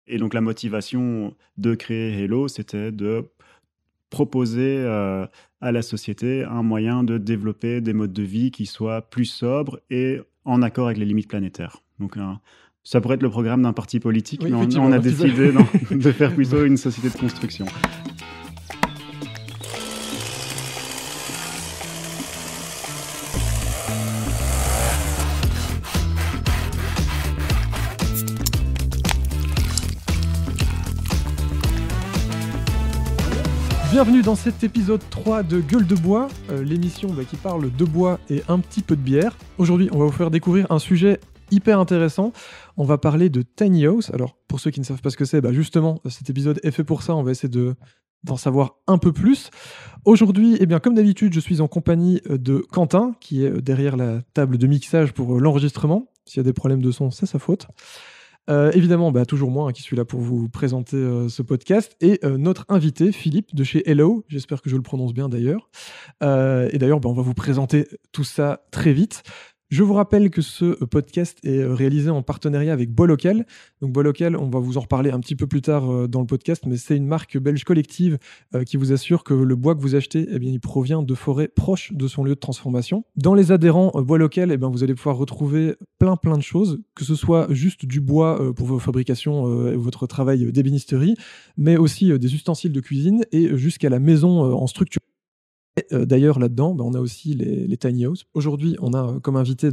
Et donc la motivation de créer Hello, c'était de proposer à la société un moyen de développer des modes de vie qui soient plus sobres et en accord avec les limites planétaires. Donc ça pourrait être le programme d'un parti politique, Oui, mais effectivement, on a un petit peu. décidé de faire plutôt une société de construction. Bienvenue dans cet épisode 3 de Gueule de Bois, l'émission qui parle de bois et un petit peu de bière. Aujourd'hui, on va vous faire découvrir un sujet hyper intéressant. On va parler de Tiny House. Alors, pour ceux qui ne savent pas ce que c'est, justement, cet épisode est fait pour ça. On va essayer d'en savoir un peu plus. Aujourd'hui, comme d'habitude, je suis en compagnie de Quentin, qui est derrière la table de mixage pour l'enregistrement. S'il y a des problèmes de son, c'est sa faute. Évidemment, toujours moi qui suis là pour vous présenter ce podcast, et notre invité, Philippe, de chez Hello, j'espère que je le prononce bien d'ailleurs. Et d'ailleurs, on va vous présenter tout ça très vite. Je vous rappelle que ce podcast est réalisé en partenariat avec Bois Local. Donc Bois Local, on va vous en reparler un petit peu plus tard dans le podcast, mais c'est une marque belge collective qui vous assure que le bois que vous achetez, il provient de forêts proches de son lieu de transformation. Dans les adhérents Bois Local, vous allez pouvoir retrouver plein de choses, que ce soit juste du bois pour vos fabrications et votre travail d'ébénisterie, mais aussi des ustensiles de cuisine et jusqu'à la maison en structure. D'ailleurs, là-dedans, on a aussi les tiny house. Aujourd'hui, on a comme invité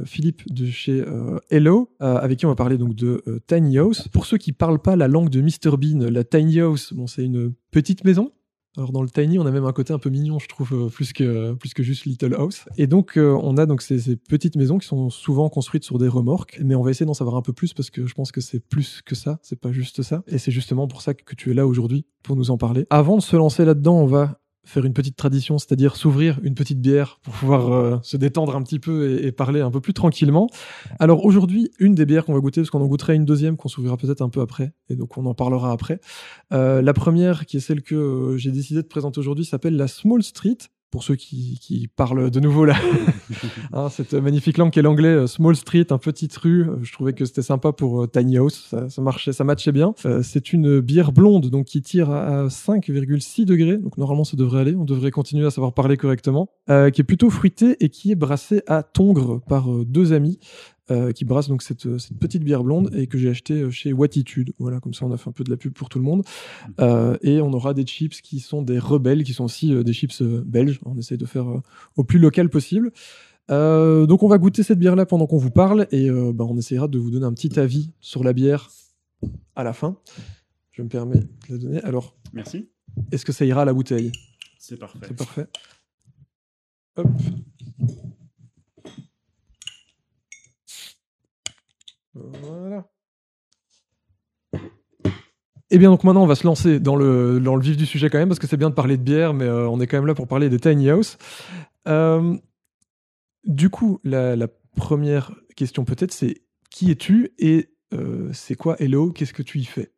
Philippe de chez Hello, avec qui on va parler de tiny house. Pour ceux qui parlent pas la langue de Mr Bean, la tiny house, c'est une petite maison. Alors dans le tiny, on a même un côté un peu mignon, je trouve, plus que juste Little House. Et donc, on a ces petites maisons qui sont souvent construites sur des remorques. Mais on va essayer d'en savoir un peu plus parce que je pense que c'est plus que ça, c'est pas juste ça. Et c'est justement pour ça que tu es là aujourd'hui, pour nous en parler. Avant de se lancer là-dedans, on va faire une petite tradition, c'est-à-dire s'ouvrir une petite bière pour pouvoir se détendre un petit peu et parler un peu plus tranquillement. Alors aujourd'hui, une des bières qu'on va goûter, parce qu'on en goûtera une deuxième qu'on s'ouvrira peut-être un peu après, et donc on en parlera après. La première, qui est celle que j'ai décidé de présenter aujourd'hui, s'appelle la Small Street. Pour ceux qui parlent de nouveau là, cette magnifique langue qu'est l'anglais, Small Street, un petite rue, je trouvais que c'était sympa pour Tiny House, ça marchait, ça matchait bien. C'est une bière blonde qui tire à 5,6 degrés, donc normalement ça devrait aller, on devrait continuer à savoir parler correctement, qui est plutôt fruitée et qui est brassée à Tongres par deux amis. Qui brasse cette petite bière blonde et que j'ai acheté chez Wattitude. Voilà, comme ça on a fait un peu de la pub pour tout le monde. Et on aura des chips qui sont des rebelles, qui sont aussi des chips belges. On essaye de faire au plus local possible. Donc on va goûter cette bière-là pendant qu'on vous parle et on essaiera de vous donner un petit avis sur la bière à la fin. Je me permets de la donner. Alors, merci. Est-ce que ça ira à la bouteille ? C'est parfait. C'est parfait. Hop. Voilà. Et bien donc maintenant on va se lancer dans le vif du sujet quand même, parce que c'est bien de parler de bière, mais on est quand même là pour parler des tiny house. Du coup, la première question peut-être, c'est qui es-tu et c'est quoi Hello ? Qu'est-ce que tu y fais ?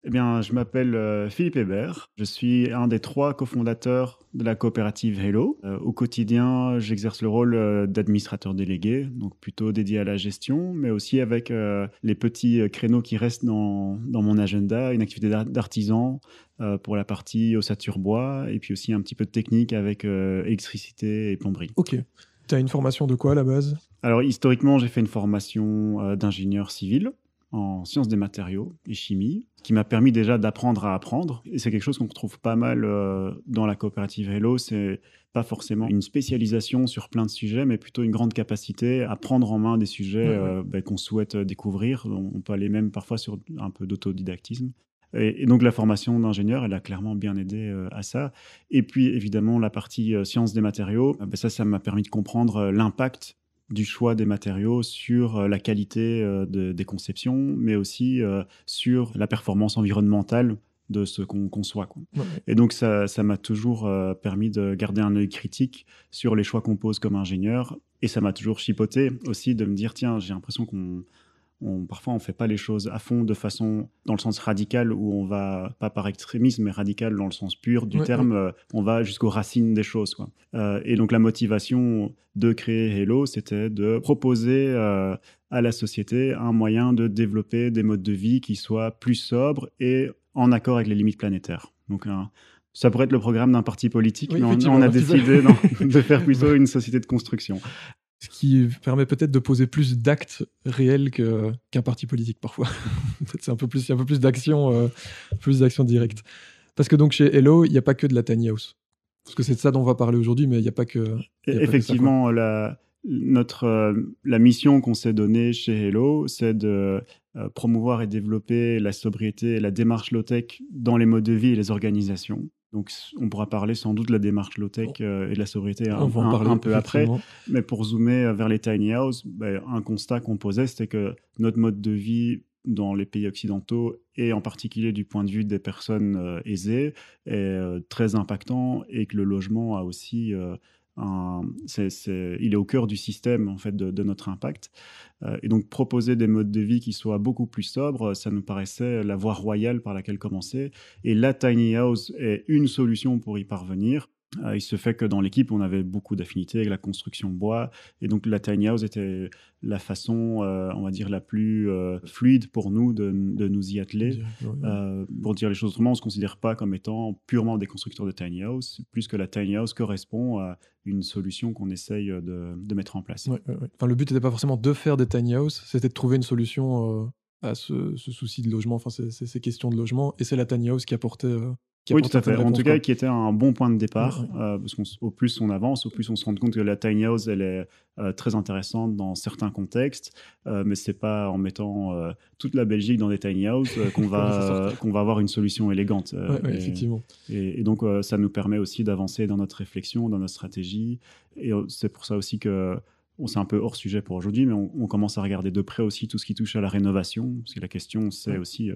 Eh bien, je m'appelle Philippe Hébert. Je suis un des 3 cofondateurs de la coopérative Hello. Au quotidien, j'exerce le rôle d'administrateur délégué, donc plutôt dédié à la gestion, mais aussi avec les petits créneaux qui restent dans mon agenda, une activité d'artisan pour la partie ossature bois, et puis aussi un petit peu de technique avec électricité et plomberie. Ok. Tu as une formation de quoi à la base ? Alors, historiquement, j'ai fait une formation d'ingénieur civil en sciences des matériaux et chimie, qui m'a permis déjà d'apprendre à apprendre. Et c'est quelque chose qu'on retrouve pas mal dans la coopérative Hello. C'est pas forcément une spécialisation sur plein de sujets, mais plutôt une grande capacité à prendre en main des sujets qu'on souhaite découvrir. On peut aller même parfois sur un peu d'autodidactisme. Et donc la formation d'ingénieur, elle a clairement bien aidé à ça. Et puis évidemment, la partie sciences des matériaux, ça m'a permis de comprendre l'impact du choix des matériaux sur la qualité des conceptions, mais aussi sur la performance environnementale de ce qu'on conçoit, quoi. Ouais. Et donc, ça m'a toujours permis de garder un œil critique sur les choix qu'on pose comme ingénieur. Et ça m'a toujours chipoté aussi de me dire, tiens, j'ai l'impression qu'on parfois, on ne fait pas les choses à fond de façon, dans le sens radical, où on va, pas par extrémisme, mais radical dans le sens pur du terme, on va jusqu'aux racines des choses, quoi. Et donc, la motivation de créer Hello, c'était de proposer à la société un moyen de développer des modes de vie qui soient plus sobres et en accord avec les limites planétaires. Donc, ça pourrait être le programme d'un parti politique, mais on a décidé de faire plutôt une société de construction. Ce qui permet peut-être de poser plus d'actes réels qu'un parti politique parfois. Peut-être il y a un peu plus d'action directe. Parce que donc chez Hello, il n'y a pas que de la tiny house. Parce que c'est de ça dont on va parler aujourd'hui, mais il n'y a pas que. Effectivement, la mission qu'on s'est donnée chez Hello, c'est de promouvoir et développer la sobriété et la démarche low-tech dans les modes de vie et les organisations. Donc, on pourra parler sans doute de la démarche low-tech et de la sobriété un peu après. Mais pour zoomer vers les tiny house, un constat qu'on posait, c'était que notre mode de vie dans les pays occidentaux, et en particulier du point de vue des personnes aisées, est très impactant, et que le logement a aussi... il est au cœur du système en fait, de notre impact. Et donc proposer des modes de vie qui soient beaucoup plus sobres, ça nous paraissait la voie royale par laquelle commencer. Et la tiny house est une solution pour y parvenir. Il se fait que dans l'équipe, on avait beaucoup d'affinités avec la construction bois. Et donc, la tiny house était la façon, on va dire, la plus fluide pour nous de nous y atteler. Pour dire les choses autrement, on ne se considère pas comme étant purement des constructeurs de tiny house, plus que la tiny house correspond à une solution qu'on essaye de mettre en place. Enfin, le but n'était pas forcément de faire des tiny house, c'était de trouver une solution à ce souci de logement, enfin, ces questions de logement. Et c'est la tiny house qui apportait... Oui, tout à fait. En tout cas, qui était un bon point de départ, parce qu'au plus on avance, au plus on se rend compte que la tiny house, elle est très intéressante dans certains contextes, mais c'est pas en mettant toute la Belgique dans des tiny house qu'on va avoir une solution élégante. Effectivement. Et donc, ça nous permet aussi d'avancer dans notre réflexion, dans notre stratégie. Et c'est pour ça aussi que c'est un peu hors sujet pour aujourd'hui, mais on commence à regarder de près aussi tout ce qui touche à la rénovation, parce que la question, c'est aussi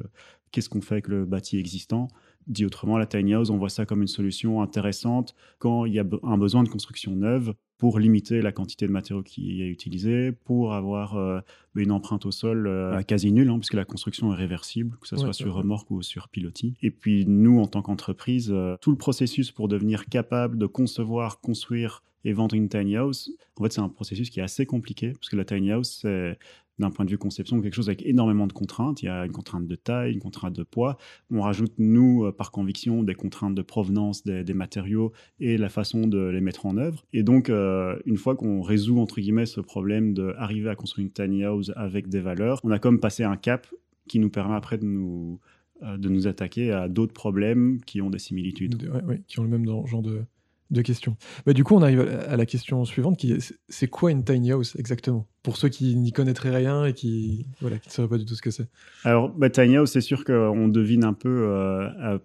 qu'est-ce qu'on fait avec le bâti existant. Dit autrement, la tiny house, on voit ça comme une solution intéressante quand il y a un besoin de construction neuve pour limiter la quantité de matériaux qui est utilisée, pour avoir une empreinte au sol quasi nulle, puisque la construction est réversible, que ce soit sur remorque ou sur pilotis. Et puis nous, en tant qu'entreprise, tout le processus pour devenir capable de concevoir, construire et vendre une tiny house, en fait, c'est un processus qui est assez compliqué, parce que la tiny house, c'est, d'un point de vue conception, quelque chose avec énormément de contraintes. Il y a une contrainte de taille, une contrainte de poids. On rajoute, nous, par conviction, des contraintes de provenance des matériaux et la façon de les mettre en œuvre. Et donc, une fois qu'on résout, entre guillemets, ce problème d'arriver à construire une tiny house avec des valeurs, on a comme passé un cap qui nous permet après de nous attaquer à d'autres problèmes qui ont des similitudes. Qui ont le même genre de questions. Du coup, on arrive à la question suivante, qui est, c'est quoi une tiny house exactement? Pour ceux qui n'y connaîtraient rien et qui ne sauraient pas du tout ce que c'est. Alors, tiny house, c'est sûr qu'on devine un peu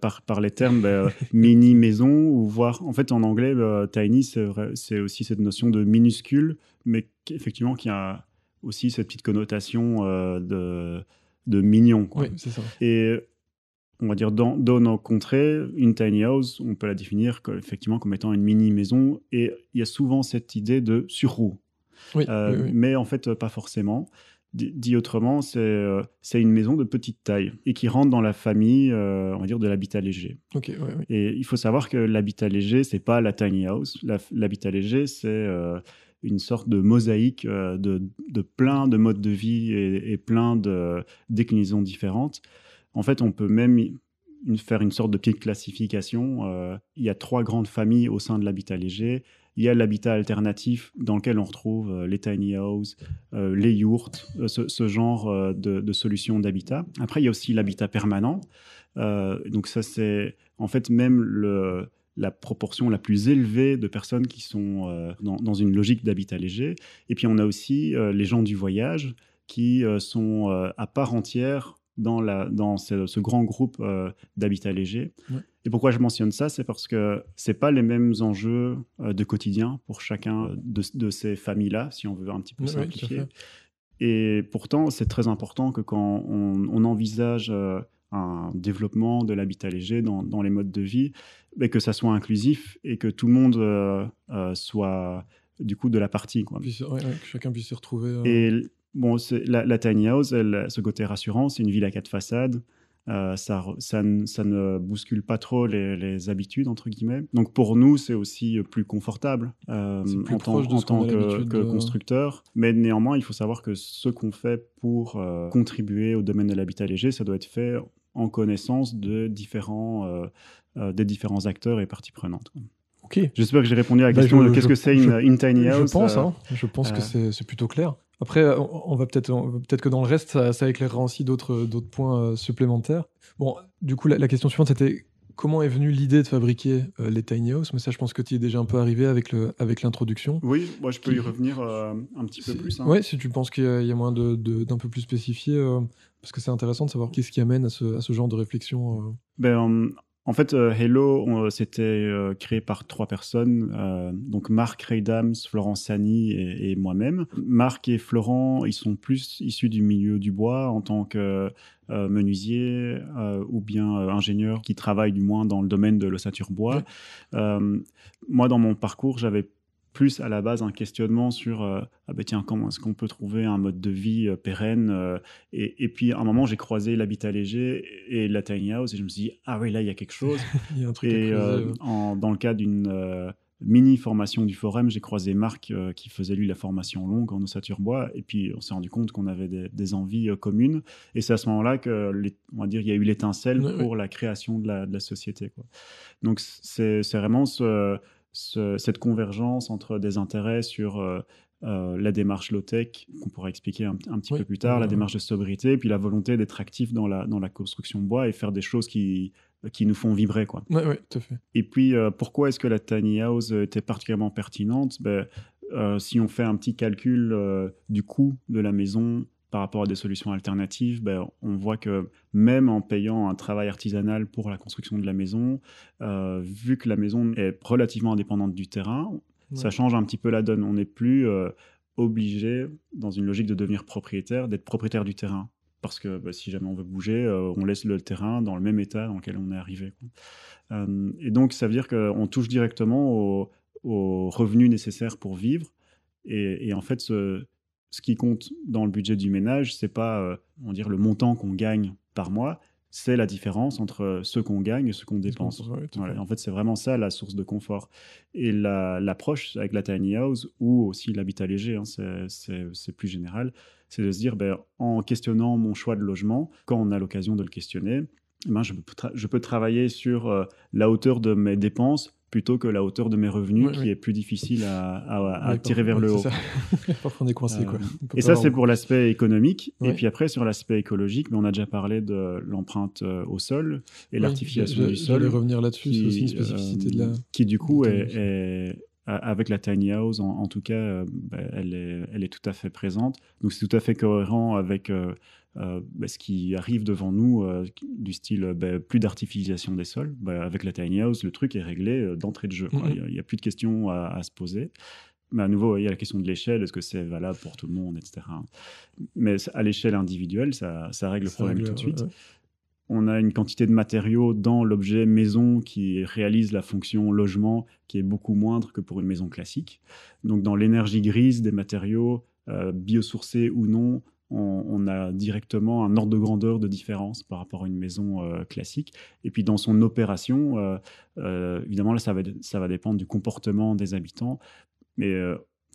par les termes mini-maison, ou voire, en fait, en anglais, tiny, c'est aussi cette notion de minuscule, mais effectivement, qui a aussi cette petite connotation de mignon, quoi. Oui, c'est ça. Et on va dire, dans nos contrées, une tiny house, on peut la définir effectivement comme étant une mini-maison, et il y a souvent cette idée de surroue. Mais en fait, pas forcément. Dit autrement, c'est une maison de petite taille et qui rentre dans la famille, on va dire, de l'habitat léger. Et il faut savoir que l'habitat léger, c'est pas la tiny house. L'habitat léger, c'est une sorte de mosaïque de plein de modes de vie et plein de déclinaisons différentes. En fait, on peut même faire une sorte de petite classification. Il y a 3 grandes familles au sein de l'habitat léger. Il y a l'habitat alternatif dans lequel on retrouve les tiny houses, les yurts, ce genre de solutions d'habitat. Après, il y a aussi l'habitat permanent. Donc ça, c'est en fait même la proportion la plus élevée de personnes qui sont dans une logique d'habitat léger. Et puis, on a aussi les gens du voyage qui sont à part entière dans ce grand groupe d'habitat léger. Et pourquoi je mentionne ça, c'est parce que ce n'est pas les mêmes enjeux de quotidien pour chacun de ces familles-là, si on veut un petit peu simplifier. Et pourtant, c'est très important que quand on envisage un développement de l'habitat léger dans les modes de vie, que ça soit inclusif et que tout le monde soit du coup de la partie, quoi. Que chacun puisse s'y retrouver. Et Bon, la tiny house, ce côté rassurant, c'est une ville à 4 façades. Ça ne bouscule pas trop les habitudes, entre guillemets. Donc pour nous, c'est aussi plus confortable C'est plus en proche de ce qu'on tant a l'habitude que de... constructeur. Mais néanmoins, il faut savoir que ce qu'on fait pour contribuer au domaine de l'habitat léger, ça doit être fait en connaissance des différents acteurs et parties prenantes. Ok. J'espère que j'ai répondu à la question de qu'est-ce que c'est une tiny house. Je pense que c'est plutôt clair. Après, on va peut-être que dans le reste, ça éclairera aussi d'autres points supplémentaires. Bon, du coup, la question suivante, c'était comment est venue l'idée de fabriquer les tiny houses? Mais ça, je pense que tu y es déjà un peu arrivé avec l'introduction. Oui, moi je peux y revenir un petit peu plus. Oui, si tu penses qu'il y a moyen d'un peu plus spécifier, parce que c'est intéressant de savoir qu'est-ce qui amène à ce genre de réflexion. En fait, Hello, c'était créé par 3 personnes, donc Marc Reydams, Florent Sani et moi-même. Marc et Florent, ils sont plus issus du milieu du bois en tant que menuisier ou bien ingénieur qui travaillent du moins dans le domaine de l'ossature bois. Moi, dans mon parcours, j'avais plus à la base un questionnement sur ah ben tiens, comment est-ce qu'on peut trouver un mode de vie pérenne et puis à un moment j'ai croisé l'habitat léger et la tiny house et je me suis dit ah oui là il y a quelque chose. Il y a un truc à Et creuser. dans le cadre d'une mini formation du forum, j'ai croisé Marc qui faisait lui la formation longue en ossature bois et puis on s'est rendu compte qu'on avait des envies communes et c'est à ce moment-là que on va dire il y a eu l'étincelle pour la création de la société, quoi. Donc c'est vraiment cette convergence entre des intérêts sur la démarche low-tech, qu'on pourra expliquer un petit peu plus tard, la démarche de sobriété, puis la volonté d'être actif dans la construction bois et faire des choses qui nous font vibrer, quoi. Oui, tout à fait. Et puis, pourquoi est-ce que la tiny house était particulièrement pertinente? Si on fait un petit calcul du coût de la maison par rapport à des solutions alternatives, on voit que même en payant un travail artisanal pour la construction de la maison, vu que la maison est relativement indépendante du terrain, ça change un petit peu la donne. On n'est plus obligé, dans une logique de devenir propriétaire, d'être propriétaire du terrain. Parce que si jamais on veut bouger, on laisse le terrain dans le même état dans lequel on est arrivé, quoi. Et donc, ça veut dire qu'on touche directement aux revenus nécessaires pour vivre. Et en fait, ce qui compte dans le budget du ménage, c'est pas on va dire, le montant qu'on gagne par mois, c'est la différence entre ce qu'on gagne et ce qu'on dépense. En fait, c'est vraiment ça la source de confort. Et l'approche avec la tiny house ou aussi l'habitat léger, c'est plus général, c'est de se dire, en questionnant mon choix de logement, quand on a l'occasion de le questionner, je peux travailler sur la hauteur de mes dépenses plutôt que la hauteur de mes revenus, qui est plus difficile à tirer vers le haut. Parfois on est coincé, quoi. Et ça, c'est pour l'aspect économique. Et puis après, sur l'aspect écologique, on a déjà parlé de l'empreinte au sol et l'artificialisation du sol. J'allais revenir là-dessus, c'est aussi une spécificité de la... Qui, du coup, avec la tiny house, en tout cas, elle est tout à fait présente. Donc, c'est tout à fait cohérent avec ce qui arrive devant nous, du style plus d'artificialisation des sols. Avec la tiny house, le truc est réglé d'entrée de jeu. Il n'y a plus de questions à se poser. Mais à nouveau, il y a la question de l'échelle, est-ce que c'est valable pour tout le monde, etc. Mais à l'échelle individuelle, ça règle le problème tout de suite. On a une quantité de matériaux dans l'objet maison qui réalise la fonction logement qui est beaucoup moindre que pour une maison classique. Donc dans l'énergie grise des matériaux, biosourcés ou non, on a directement un ordre de grandeur de différence par rapport à une maison classique. Et puis dans son opération, évidemment, là, ça va dépendre du comportement des habitants. Mais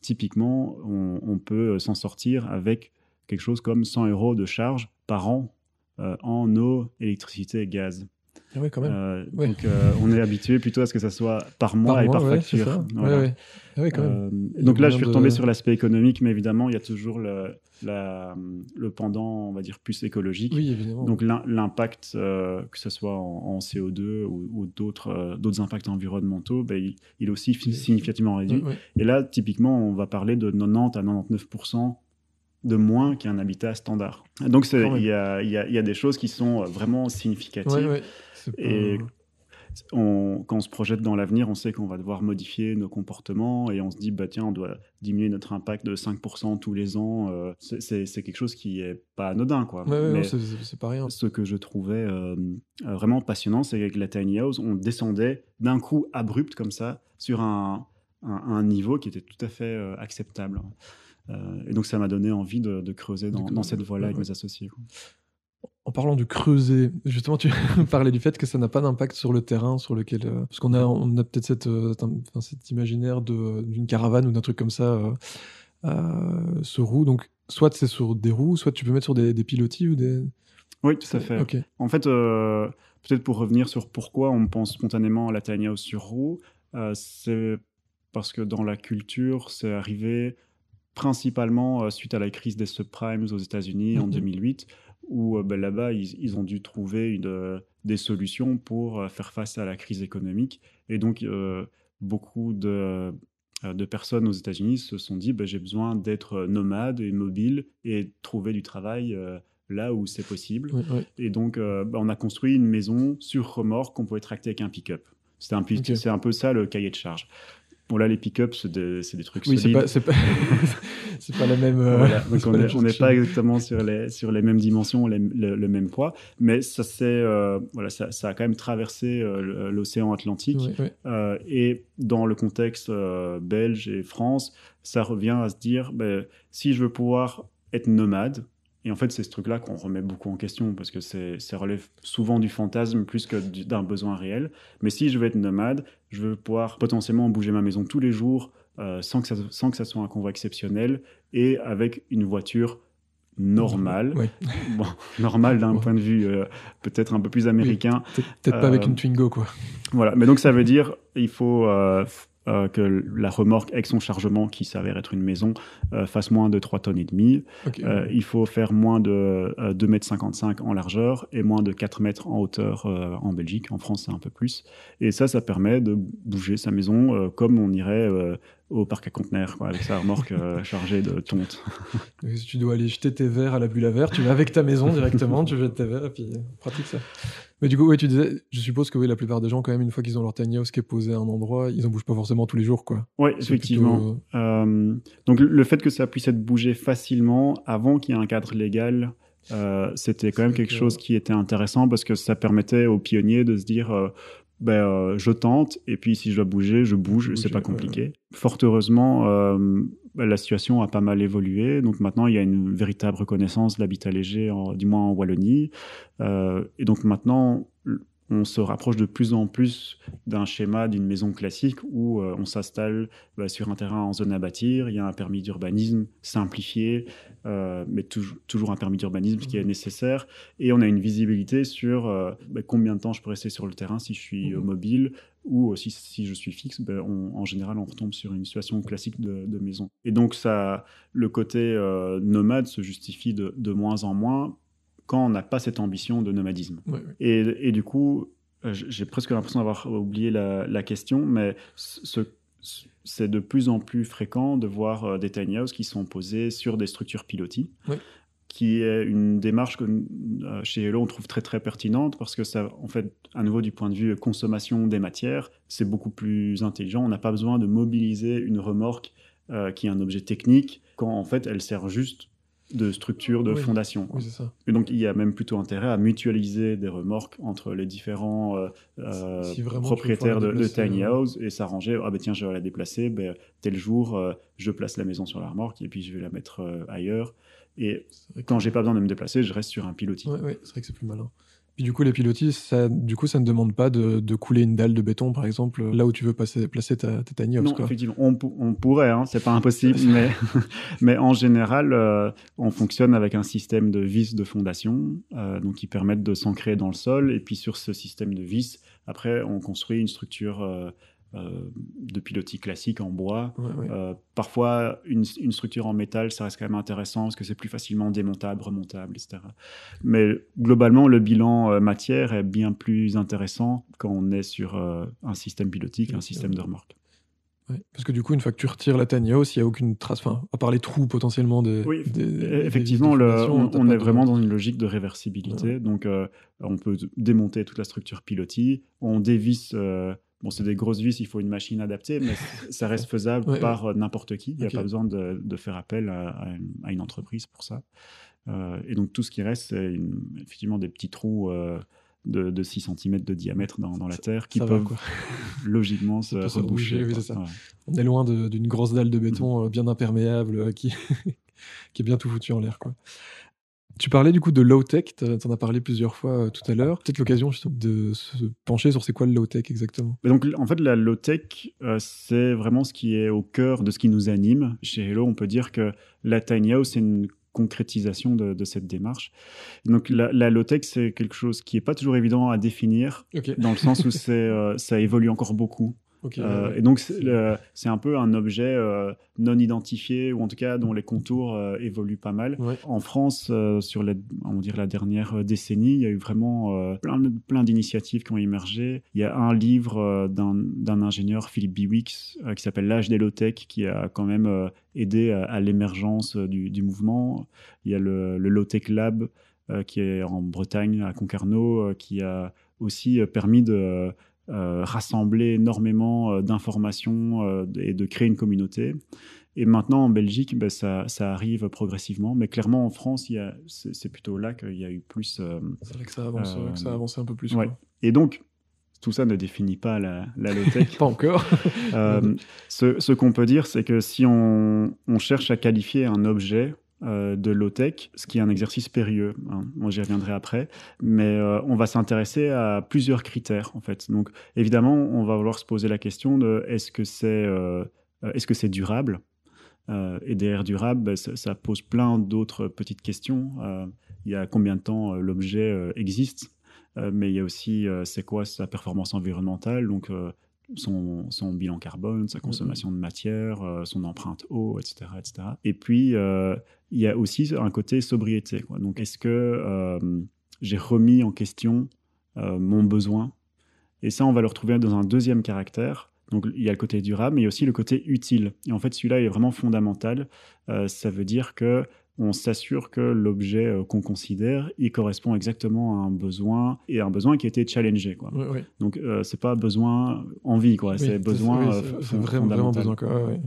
typiquement, on peut s'en sortir avec quelque chose comme 100 € de charge par an en eau, électricité et gaz. Ah oui, quand même. Donc, on est habitué plutôt à ce que ça soit par mois et par facture. Voilà. Ah oui, quand même. Donc là, je suis retombé sur l'aspect économique, mais évidemment, il y a toujours le pendant, on va dire, plus écologique. Oui, évidemment. Donc l'impact, que ce soit en CO2 ou d'autres impacts environnementaux, il est aussi significativement réduit. Et là, typiquement, on va parler de 90 à 99% de moins qu'un habitat standard. Donc il y a des choses qui sont vraiment significatives. Et quand on se projette dans l'avenir, on sait qu'on va devoir modifier nos comportements et on se dit, tiens, on doit diminuer notre impact de 5% tous les ans. C'est quelque chose qui n'est pas anodin, quoi. Mais c'est pas rien. Ce que je trouvais vraiment passionnant, c'est qu'avec la tiny house, on descendait d'un coup abrupt comme ça sur un niveau qui était tout à fait acceptable. Et donc, ça m'a donné envie de creuser dans cette voie-là avec mes associés. En parlant de creuser, justement, tu parlais du fait que ça n'a pas d'impact sur le terrain sur lequel... parce qu'on a peut-être cet imaginaire d'une caravane ou d'un truc comme ça sur roue. Donc, soit c'est sur des roues, soit tu peux mettre sur des pilotis ou des... Oui, tout à fait. Ok. En fait, peut-être pour revenir sur pourquoi on pense spontanément à la tiny house sur roue, c'est parce que dans la culture, c'est arrivé principalement suite à la crise des subprimes aux États-Unis en 2008, où là-bas, ils ont dû trouver des solutions pour faire face à la crise économique. Et donc, beaucoup de personnes aux États-Unis se sont dit j'ai besoin d'être nomade et mobile et trouver du travail là où c'est possible. Et donc, on a construit une maison sur remorque qu'on pouvait tracter avec un pick-up. C'est un peu ça le cahier de charge. Bon, là, les pick-ups, c'est des trucs solides. C'est pas la même... Voilà, donc on n'est pas exactement sur les mêmes dimensions, le même poids, mais ça a quand même traversé l'océan Atlantique. Et dans le contexte belge et France, ça revient à se dire, si je veux pouvoir être nomade, et en fait, c'est ce truc-là qu'on remet beaucoup en question parce que ça relève souvent du fantasme plus que d'un besoin réel. Mais si je veux être nomade, je veux pouvoir potentiellement bouger ma maison tous les jours sans que ça soit un convoi exceptionnel et avec une voiture normale. Bon, normale d'un point de vue peut-être un peu plus américain. Peut-être pas avec une Twingo, quoi. Voilà, mais donc ça veut dire il faut... que la remorque avec son chargement, qui s'avère être une maison, fasse moins de 3,5 tonnes. Il faut faire moins de 2,55 m en largeur et moins de 4 mètres en hauteur en Belgique. En France, c'est un peu plus. Et ça permet de bouger sa maison comme on irait au parc à conteneurs, avec sa remorque chargée de tonte. Si tu dois aller jeter tes verres à la bulle à verre, tu vas avec ta maison directement, tu jettes tes verres et puis pratique ça. Mais du coup, tu disais, je suppose que la plupart des gens, quand même, une fois qu'ils ont leur tiny house qui est posé à un endroit, ils en bougent pas forcément tous les jours, quoi. Oui, effectivement. Donc le fait que ça puisse être bougé facilement avant qu'il y ait un cadre légal, c'était quand même quelque chose qui était intéressant parce que ça permettait aux pionniers de se dire je tente et puis si je dois bouger, je bouge, c'est pas compliqué. Fort heureusement, la situation a pas mal évolué. Donc maintenant, il y a une véritable reconnaissance de l'habitat léger, du moins en Wallonie. Et donc maintenant, on se rapproche de plus en plus d'un schéma d'une maison classique où on s'installe sur un terrain en zone à bâtir. Il y a un permis d'urbanisme simplifié, mais toujours un permis d'urbanisme qui est nécessaire. Et on a une visibilité sur combien de temps je peux rester sur le terrain si je suis mobile ou aussi si je suis fixe. En général, on retombe sur une situation classique de maison. Et donc, le côté nomade se justifie de moins en moins quand on n'a pas cette ambition de nomadisme. Et du coup, j'ai presque l'impression d'avoir oublié la question, mais c'est de plus en plus fréquent de voir des tiny houses qui sont posées sur des structures pilotis, qui est une démarche que chez Hello on trouve très très pertinente parce que ça, en fait, à nouveau du point de vue consommation des matières, c'est beaucoup plus intelligent. On n'a pas besoin de mobiliser une remorque qui est un objet technique quand en fait elle sert juste de structure de fondation. Oui, c'est ça. Et donc, il y a même plutôt intérêt à mutualiser des remorques entre les différents propriétaires de tiny house et s'arranger. Tiens, je vais la déplacer. Tel jour, je place la maison sur la remorque et puis je vais la mettre ailleurs. Et quand j'ai pas besoin de me déplacer, je reste sur un pilotis. Oui, c'est vrai que c'est plus malin. Puis du coup, les pilotis, ça ne demande pas de couler une dalle de béton, par exemple, là où tu veux placer ta tiny house. Non, effectivement, on pourrait, c'est pas impossible, mais en général, on fonctionne avec un système de vis de fondation, donc qui permettent de s'ancrer dans le sol, et puis sur ce système de vis, après, on construit une structure de pilotis classique en bois. Parfois, une structure en métal, ça reste quand même intéressant parce que c'est plus facilement démontable, remontable, etc. Mais globalement, le bilan matière est bien plus intéressant quand on est sur un système pilotique, un système de remorque. Parce que du coup, une fois que tu retires la tiny house, il n'y a aucune trace, à part les trous potentiellement effectivement, on est vraiment dans une logique de réversibilité. Donc, on peut démonter toute la structure pilotis, on dévisse... c'est des grosses vis, il faut une machine adaptée, mais ça reste faisable par n'importe qui. Il n'y a pas besoin de faire appel à une entreprise pour ça. Et donc, tout ce qui reste, c'est effectivement des petits trous de 6 cm de diamètre dans la Terre qui Ça va, peuvent quoi. logiquement se peut se reboucher. reboucher, oui, Quoi. c'est ça. Ouais. On est loin d'une grosse dalle de béton bien imperméable qui qui est bien tout foutu en l'air, quoi. Tu parlais du coup de low-tech, t'en as parlé plusieurs fois tout à l'heure. Peut-être l'occasion justement de se pencher sur c'est quoi le low-tech exactement. Et donc, en fait, la low-tech, c'est vraiment ce qui est au cœur de ce qui nous anime. Chez Hello, on peut dire que la tiny house, c'est une concrétisation de cette démarche. Donc, la low-tech, c'est quelque chose qui n'est pas toujours évident à définir, Ok. dans le sens où ça évolue encore beaucoup. Ok, ouais. Et donc, c'est un peu un objet non identifié, ou en tout cas dont les contours évoluent pas mal. Ouais. En France, sur on va dire la dernière décennie, il y a eu vraiment plein d'initiatives qui ont émergé. Il y a un livre d'un ingénieur, Philippe Biwix, qui s'appelle L'âge des low-tech, qui a quand même aidé à l'émergence du mouvement. Il y a le Low-Tech Lab, qui est en Bretagne, à Concarneau, qui a aussi permis de rassembler énormément d'informations et de créer une communauté. Et maintenant, en Belgique, ça arrive progressivement. Mais clairement, en France, c'est plutôt là qu'il y a eu plus... c'est vrai que ça avance, que ça a avancé un peu plus. Ouais. Quoi. Et donc, tout ça ne définit pas la low-tech. Pas encore. Ce qu'on peut dire, c'est que si on cherche à qualifier un objet de low-tech, ce qui est un exercice périlleux, hein. Moi j'y reviendrai après, mais on va s'intéresser à plusieurs critères en fait. Donc évidemment, on va vouloir se poser la question de est-ce que c'est durable. Et derrière durable, ça pose plein d'autres petites questions. Il y a combien de temps l'objet existe, mais il y a aussi c'est quoi sa performance environnementale, donc son bilan carbone, sa consommation de matière, son empreinte eau, etc., etc. Et puis, il y a aussi un côté sobriété, quoi. Donc, est-ce que j'ai remis en question mon besoin? Et ça, on va le retrouver dans un deuxième caractère. Donc, il y a le côté durable, mais il y a aussi le côté utile. Et en fait, celui-là est vraiment fondamental. Ça veut dire que on s'assure que l'objet qu'on considère, il correspond exactement à un besoin, et un besoin qui a été challengé, quoi. Oui. Donc, c'est pas besoin envie, quoi. C'est besoin c'est vraiment fondamental. besoin, quoi. Ouais.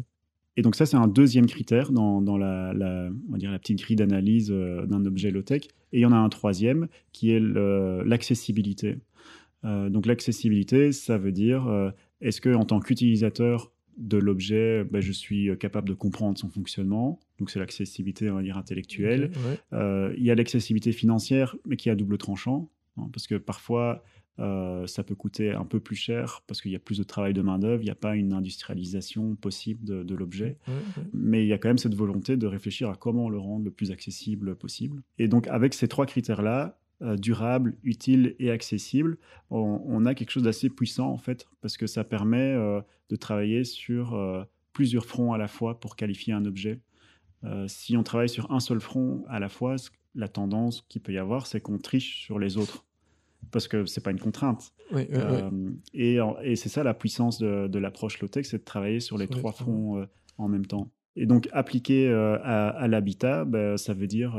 Et donc ça, c'est un deuxième critère dans on va dire la petite grille d'analyse d'un objet low-tech. Et il y en a un troisième qui est l'accessibilité. Donc l'accessibilité, ça veut dire est-ce que en tant qu'utilisateur de l'objet, je suis capable de comprendre son fonctionnement. Donc c'est l'accessibilité, on va dire, intellectuelle. Okay, ouais. Il y a l'accessibilité financière, mais qui est à double tranchant, hein, parce que parfois ça peut coûter un peu plus cher parce qu'il y a plus de travail de main-d'œuvre, il n'y a pas une industrialisation possible de l'objet. Ouais. Mais il y a quand même cette volonté de réfléchir à comment le rendre le plus accessible possible. Et donc avec ces trois critères-là, durable, utile et accessible, on a quelque chose d'assez puissant en fait, parce que ça permet de travailler sur plusieurs fronts à la fois pour qualifier un objet. Si on travaille sur un seul front à la fois, la tendance qu'il peut y avoir, c'est qu'on triche sur les autres, parce que c'est pas une contrainte. Ouais. Et c'est ça la puissance de l'approche low-tech, c'est de travailler sur les trois fronts en même temps. Et donc appliqué à l'habitat, ça veut dire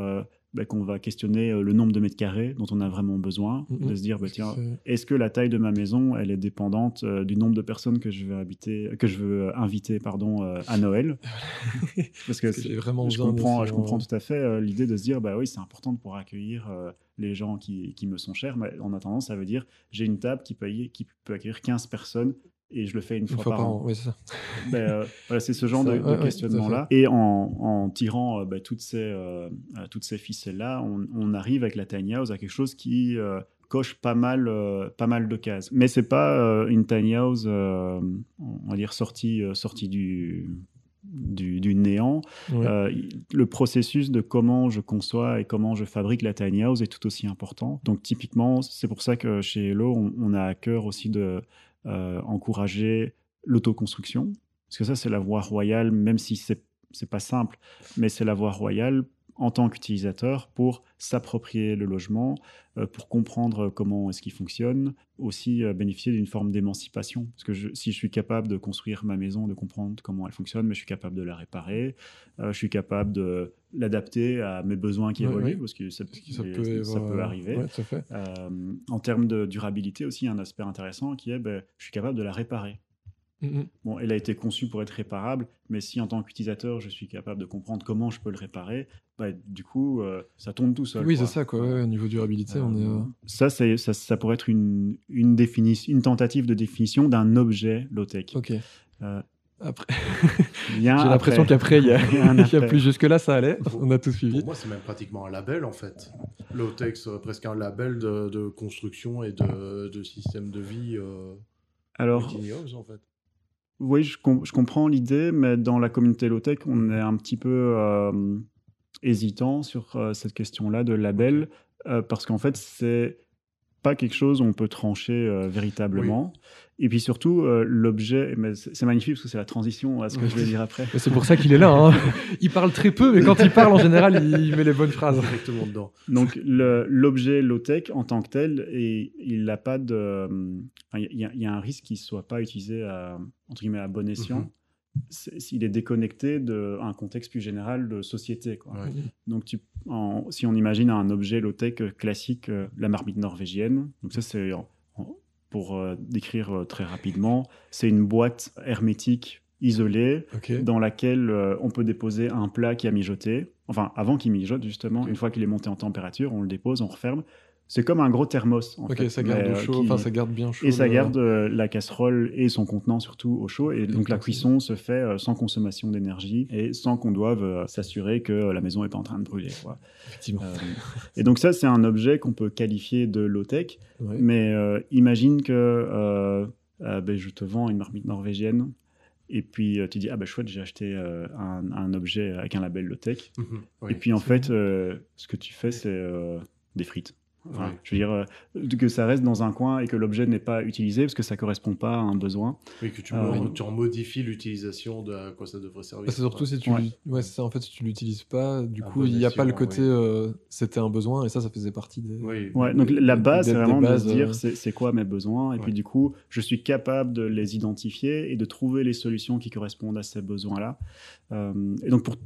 qu'on va questionner le nombre de mètres carrés dont on a vraiment besoin, de se dire tiens, est-ce que la taille de ma maison elle est dépendante du nombre de personnes que je veux inviter à Noël. Parce que je comprends tout à fait l'idée de se dire oui, c'est important de pouvoir accueillir les gens qui me sont chers, mais en attendant ça veut dire j'ai une table qui peut accueillir 15 personnes et je le fais une fois par an. Oui, c'est ça. Voilà, c'est ce genre de questionnement-là. Et en tirant toutes ces ficelles-là, on arrive avec la tiny house à quelque chose qui coche pas mal de cases. Mais c'est pas une tiny house, on va dire, sortie du néant. Le processus de comment je conçois et comment je fabrique la tiny house est tout aussi important. Donc typiquement, c'est pour ça que chez Hello, on a à cœur aussi de encourager l'autoconstruction, parce que ça c'est la voie royale, même si c'est pas simple, mais c'est la voie royale en tant qu'utilisateur pour s'approprier le logement, pour comprendre comment est-ce qu'il fonctionne, aussi bénéficier d'une forme d'émancipation, parce que si je suis capable de construire ma maison, de comprendre comment elle fonctionne, mais je suis capable de la réparer, je suis capable de l'adapter à mes besoins qui évoluent, parce que ça peut arriver. Ouais, tout à fait. En termes de durabilité aussi, il y a un aspect intéressant qui est je suis capable de la réparer. Bon, elle a été conçue pour être réparable, mais si en tant qu'utilisateur, je suis capable de comprendre comment je peux le réparer, du coup, ça tourne tout seul. Oui, quoi. c'est ça, quoi. Ouais, au niveau durabilité, on est... Ça pourrait être une tentative de définition d'un objet low-tech. Ok. Après, j'ai l'impression qu'après, il y a plus. Jusque-là, ça allait. On a tout suivi. Pour moi, c'est même pratiquement un label, en fait. Low-tech, c'est presque un label de construction et de système de vie Alors, Tiny House, en fait. Oui, je comprends l'idée, mais dans la communauté low-tech, on est un petit peu hésitant sur cette question-là de label, parce qu'en fait, c'est pas quelque chose où on peut trancher véritablement. Oui. Et puis surtout, l'objet, mais c'est magnifique parce que c'est la transition à ce que je vais dire après. Mais c'est pour ça qu'il est là. Hein. Il parle très peu, mais quand il parle, en général, il met les bonnes phrases. Directement dedans. Donc, l'objet low-tech, en tant que tel, il n'a pas de... Il y a un risque qu'il ne soit pas utilisé entre guillemets, à bon escient. Il est déconnecté d'un contexte plus général de société. Quoi. Ouais. Donc, si on imagine un objet low-tech classique, la marmite norvégienne, donc ça, c'est... Pour décrire très rapidement, c'est une boîte hermétique isolée dans laquelle on peut déposer un plat qui a mijoté. Enfin, avant qu'il mijote, justement. Une fois qu'il est monté en température, on le dépose, on referme. C'est comme un gros thermos. En fait, ça garde chaud, ça garde bien chaud. Et ça garde la casserole et son contenant surtout au chaud. Et donc la cuisson se fait sans consommation d'énergie et sans qu'on doive s'assurer que la maison n'est pas en train de brûler. Quoi. Effectivement. Et donc ça, c'est un objet qu'on peut qualifier de low-tech. Ouais. Mais imagine que je te vends une marmite norvégienne. Et puis, tu dis, chouette, j'ai acheté un objet avec un label low-tech. Oui, et puis, en fait, ce que tu fais, c'est des frites. Enfin, je veux dire que ça reste dans un coin et que l'objet n'est pas utilisé parce que ça ne correspond pas à un besoin. Oui, que tu en modifies l'utilisation de à quoi ça devrait servir. C'est surtout si tu c'est ça, en fait, si tu ne l'utilises pas, du coup, il n'y a pas le côté c'était un besoin et ça faisait partie des... donc la base, c'est vraiment de se dire c'est quoi mes besoins et puis du coup, je suis capable de les identifier et de trouver les solutions qui correspondent à ces besoins-là. Et donc, pour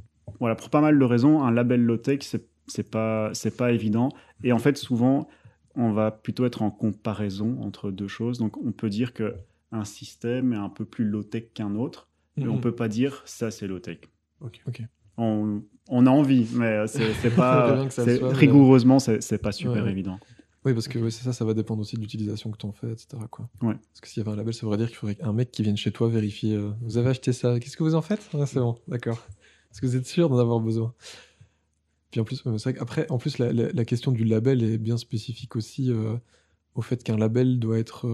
pas mal de raisons, un label low-tech, c'est pas évident. Et en fait, souvent, on va plutôt être en comparaison entre deux choses. Donc, on peut dire qu'un système est un peu plus low-tech qu'un autre, mais on peut pas dire ça, c'est low-tech. Okay. On a envie, mais c'est pas rigoureusement, c'est pas super évident. Oui, parce que ça va dépendre aussi de l'utilisation que tu en fais, etc. Quoi. Ouais. Parce que s'il y avait un label, ça voudrait dire qu'il faudrait un mec qui vienne chez toi vérifier vous avez acheté ça, qu'est-ce que vous en faites? C'est bon, d'accord. Est-ce que vous êtes sûr d'en avoir besoin? Puis en plus, c'est vrai qu'après, en plus, la question du label est bien spécifique aussi au fait qu'un label doit être,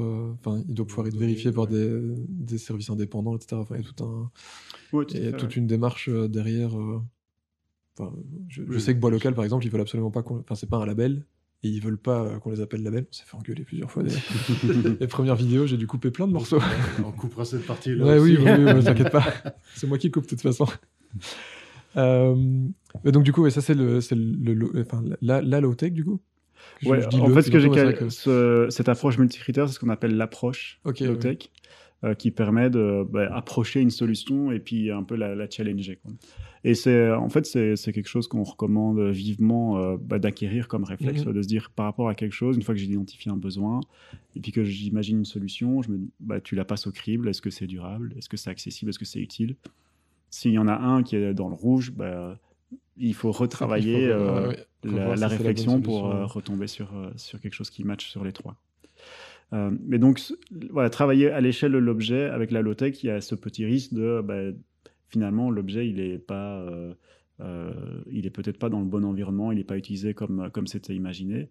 il doit pouvoir être vérifié par des services indépendants, etc. Enfin, il y a toute une démarche derrière. Je sais que Bois Local, par exemple, ils veulent absolument pas c'est pas un label et ils veulent pas qu'on les appelle label. On s'est fait engueuler plusieurs fois. Les premières vidéos, j'ai dû couper plein de morceaux. On coupera cette partie-là. Ouais, oui, t'inquiète pas. C'est moi qui coupe de toute façon. Donc du coup, ça c'est la low-tech du coup. En fait, cette approche multicritère, c'est ce qu'on appelle l'approche low-tech, qui permet d'approcher une solution et puis un peu la challenger. Quoi. Et c'est quelque chose qu'on recommande vivement d'acquérir comme réflexe, de se dire par rapport à quelque chose, une fois que j'ai identifié un besoin et puis que j'imagine une solution, je me dis, tu la passes au crible. Est-ce que c'est durable? Est-ce que c'est accessible? Est-ce que c'est utile? S'il y en a un qui est dans le rouge, il faut retravailler la réflexion pour retomber sur quelque chose qui matche sur les trois. Mais donc, travailler à l'échelle de l'objet avec la low-tech, il y a ce petit risque de, finalement, l'objet, il n'est peut-être pas dans le bon environnement, il n'est pas utilisé comme c'était imaginé.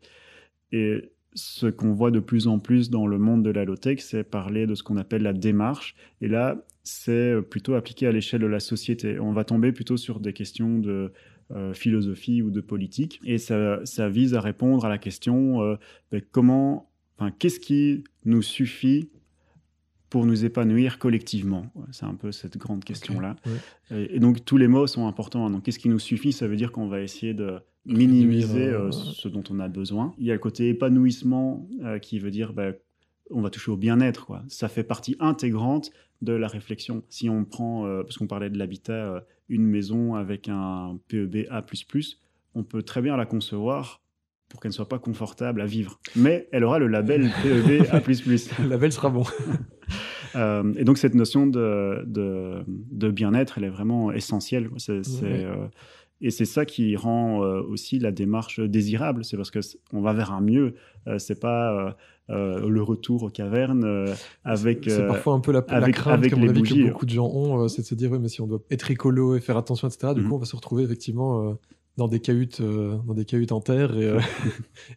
Et ce qu'on voit de plus en plus dans le monde de la low-tech, c'est parler de ce qu'on appelle la démarche. Et là, c'est plutôt appliqué à l'échelle de la société. On va tomber plutôt sur des questions de philosophie ou de politique. Et ça vise à répondre à la question qu'est-ce qui nous suffit pour nous épanouir collectivement? C'est un peu cette grande question-là. Et donc, tous les mots sont importants. Donc, qu'est-ce qui nous suffit? Ça veut dire qu'on va essayer de minimiser ce dont on a besoin. Il y a le côté épanouissement qui veut dire on va toucher au bien-être, quoi. Ça fait partie intégrante de la réflexion. Si on prend, parce qu'on parlait de l'habitat, une maison avec un PEB A++, on peut très bien la concevoir pour qu'elle ne soit pas confortable à vivre. Mais elle aura le label PEB A++. Le label sera bon. Et donc cette notion de bien-être, elle est vraiment essentielle. Et c'est ça qui rend aussi la démarche désirable. C'est parce qu'on va vers un mieux. C'est pas le retour aux cavernes avec c'est parfois un peu la crainte avec qu'à mon les avis bougies. que beaucoup de gens ont, c'est de se dire oui, mais si on doit être écolo et faire attention, etc. Du coup, on va se retrouver effectivement dans des cahutes en terre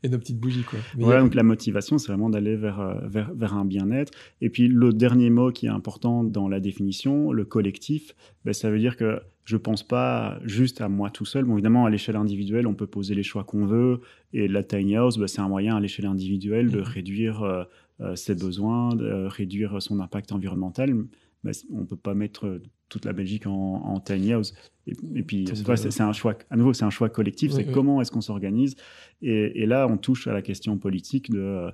et nos petites bougies, quoi. Mais Voilà, donc la motivation, c'est vraiment d'aller vers un bien-être. Et puis le dernier mot qui est important dans la définition, le collectif, ça veut dire que je ne pense pas juste à moi tout seul. Bon, évidemment, à l'échelle individuelle, on peut poser les choix qu'on veut. Et la tiny house, c'est un moyen à l'échelle individuelle de réduire ses besoins, de réduire son impact environnemental. On ne peut pas mettre toute la Belgique en tiny house. Et puis, c'est un choix. À nouveau, c'est un choix collectif. C'est comment est-ce qu'on s'organise. Et là, on touche à la question politique de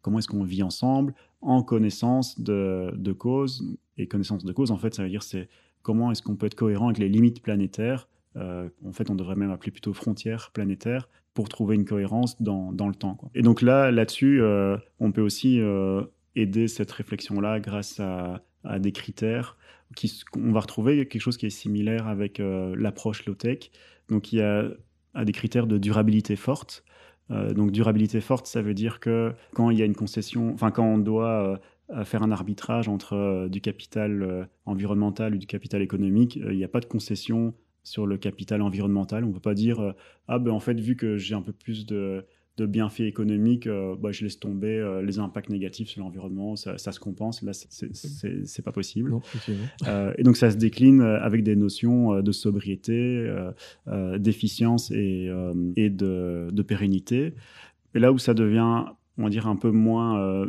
comment est-ce qu'on vit ensemble en connaissance de cause. Et connaissance de cause, en fait, ça veut dire c'est comment est-ce qu'on peut être cohérent avec les limites planétaires. En fait, on devrait même appeler plutôt frontières planétaires pour trouver une cohérence dans le temps, quoi. Et donc là-dessus, on peut aussi aider cette réflexion-là grâce à des critères on va retrouver quelque chose qui est similaire avec l'approche low-tech. Donc, il y a des critères de durabilité forte. Donc, durabilité forte, ça veut dire que quand il y a une concession, enfin, quand on doit faire un arbitrage entre du capital environnemental ou du capital économique, il n'y a pas de concession sur le capital environnemental. On ne peut pas dire en fait, vu que j'ai un peu plus de bienfaits économiques, je laisse tomber les impacts négatifs sur l'environnement, ça se compense. Là, c'est pas possible. Non, et donc, ça se décline avec des notions de sobriété, d'efficience et de pérennité. Et là où ça devient, on va dire, un peu moins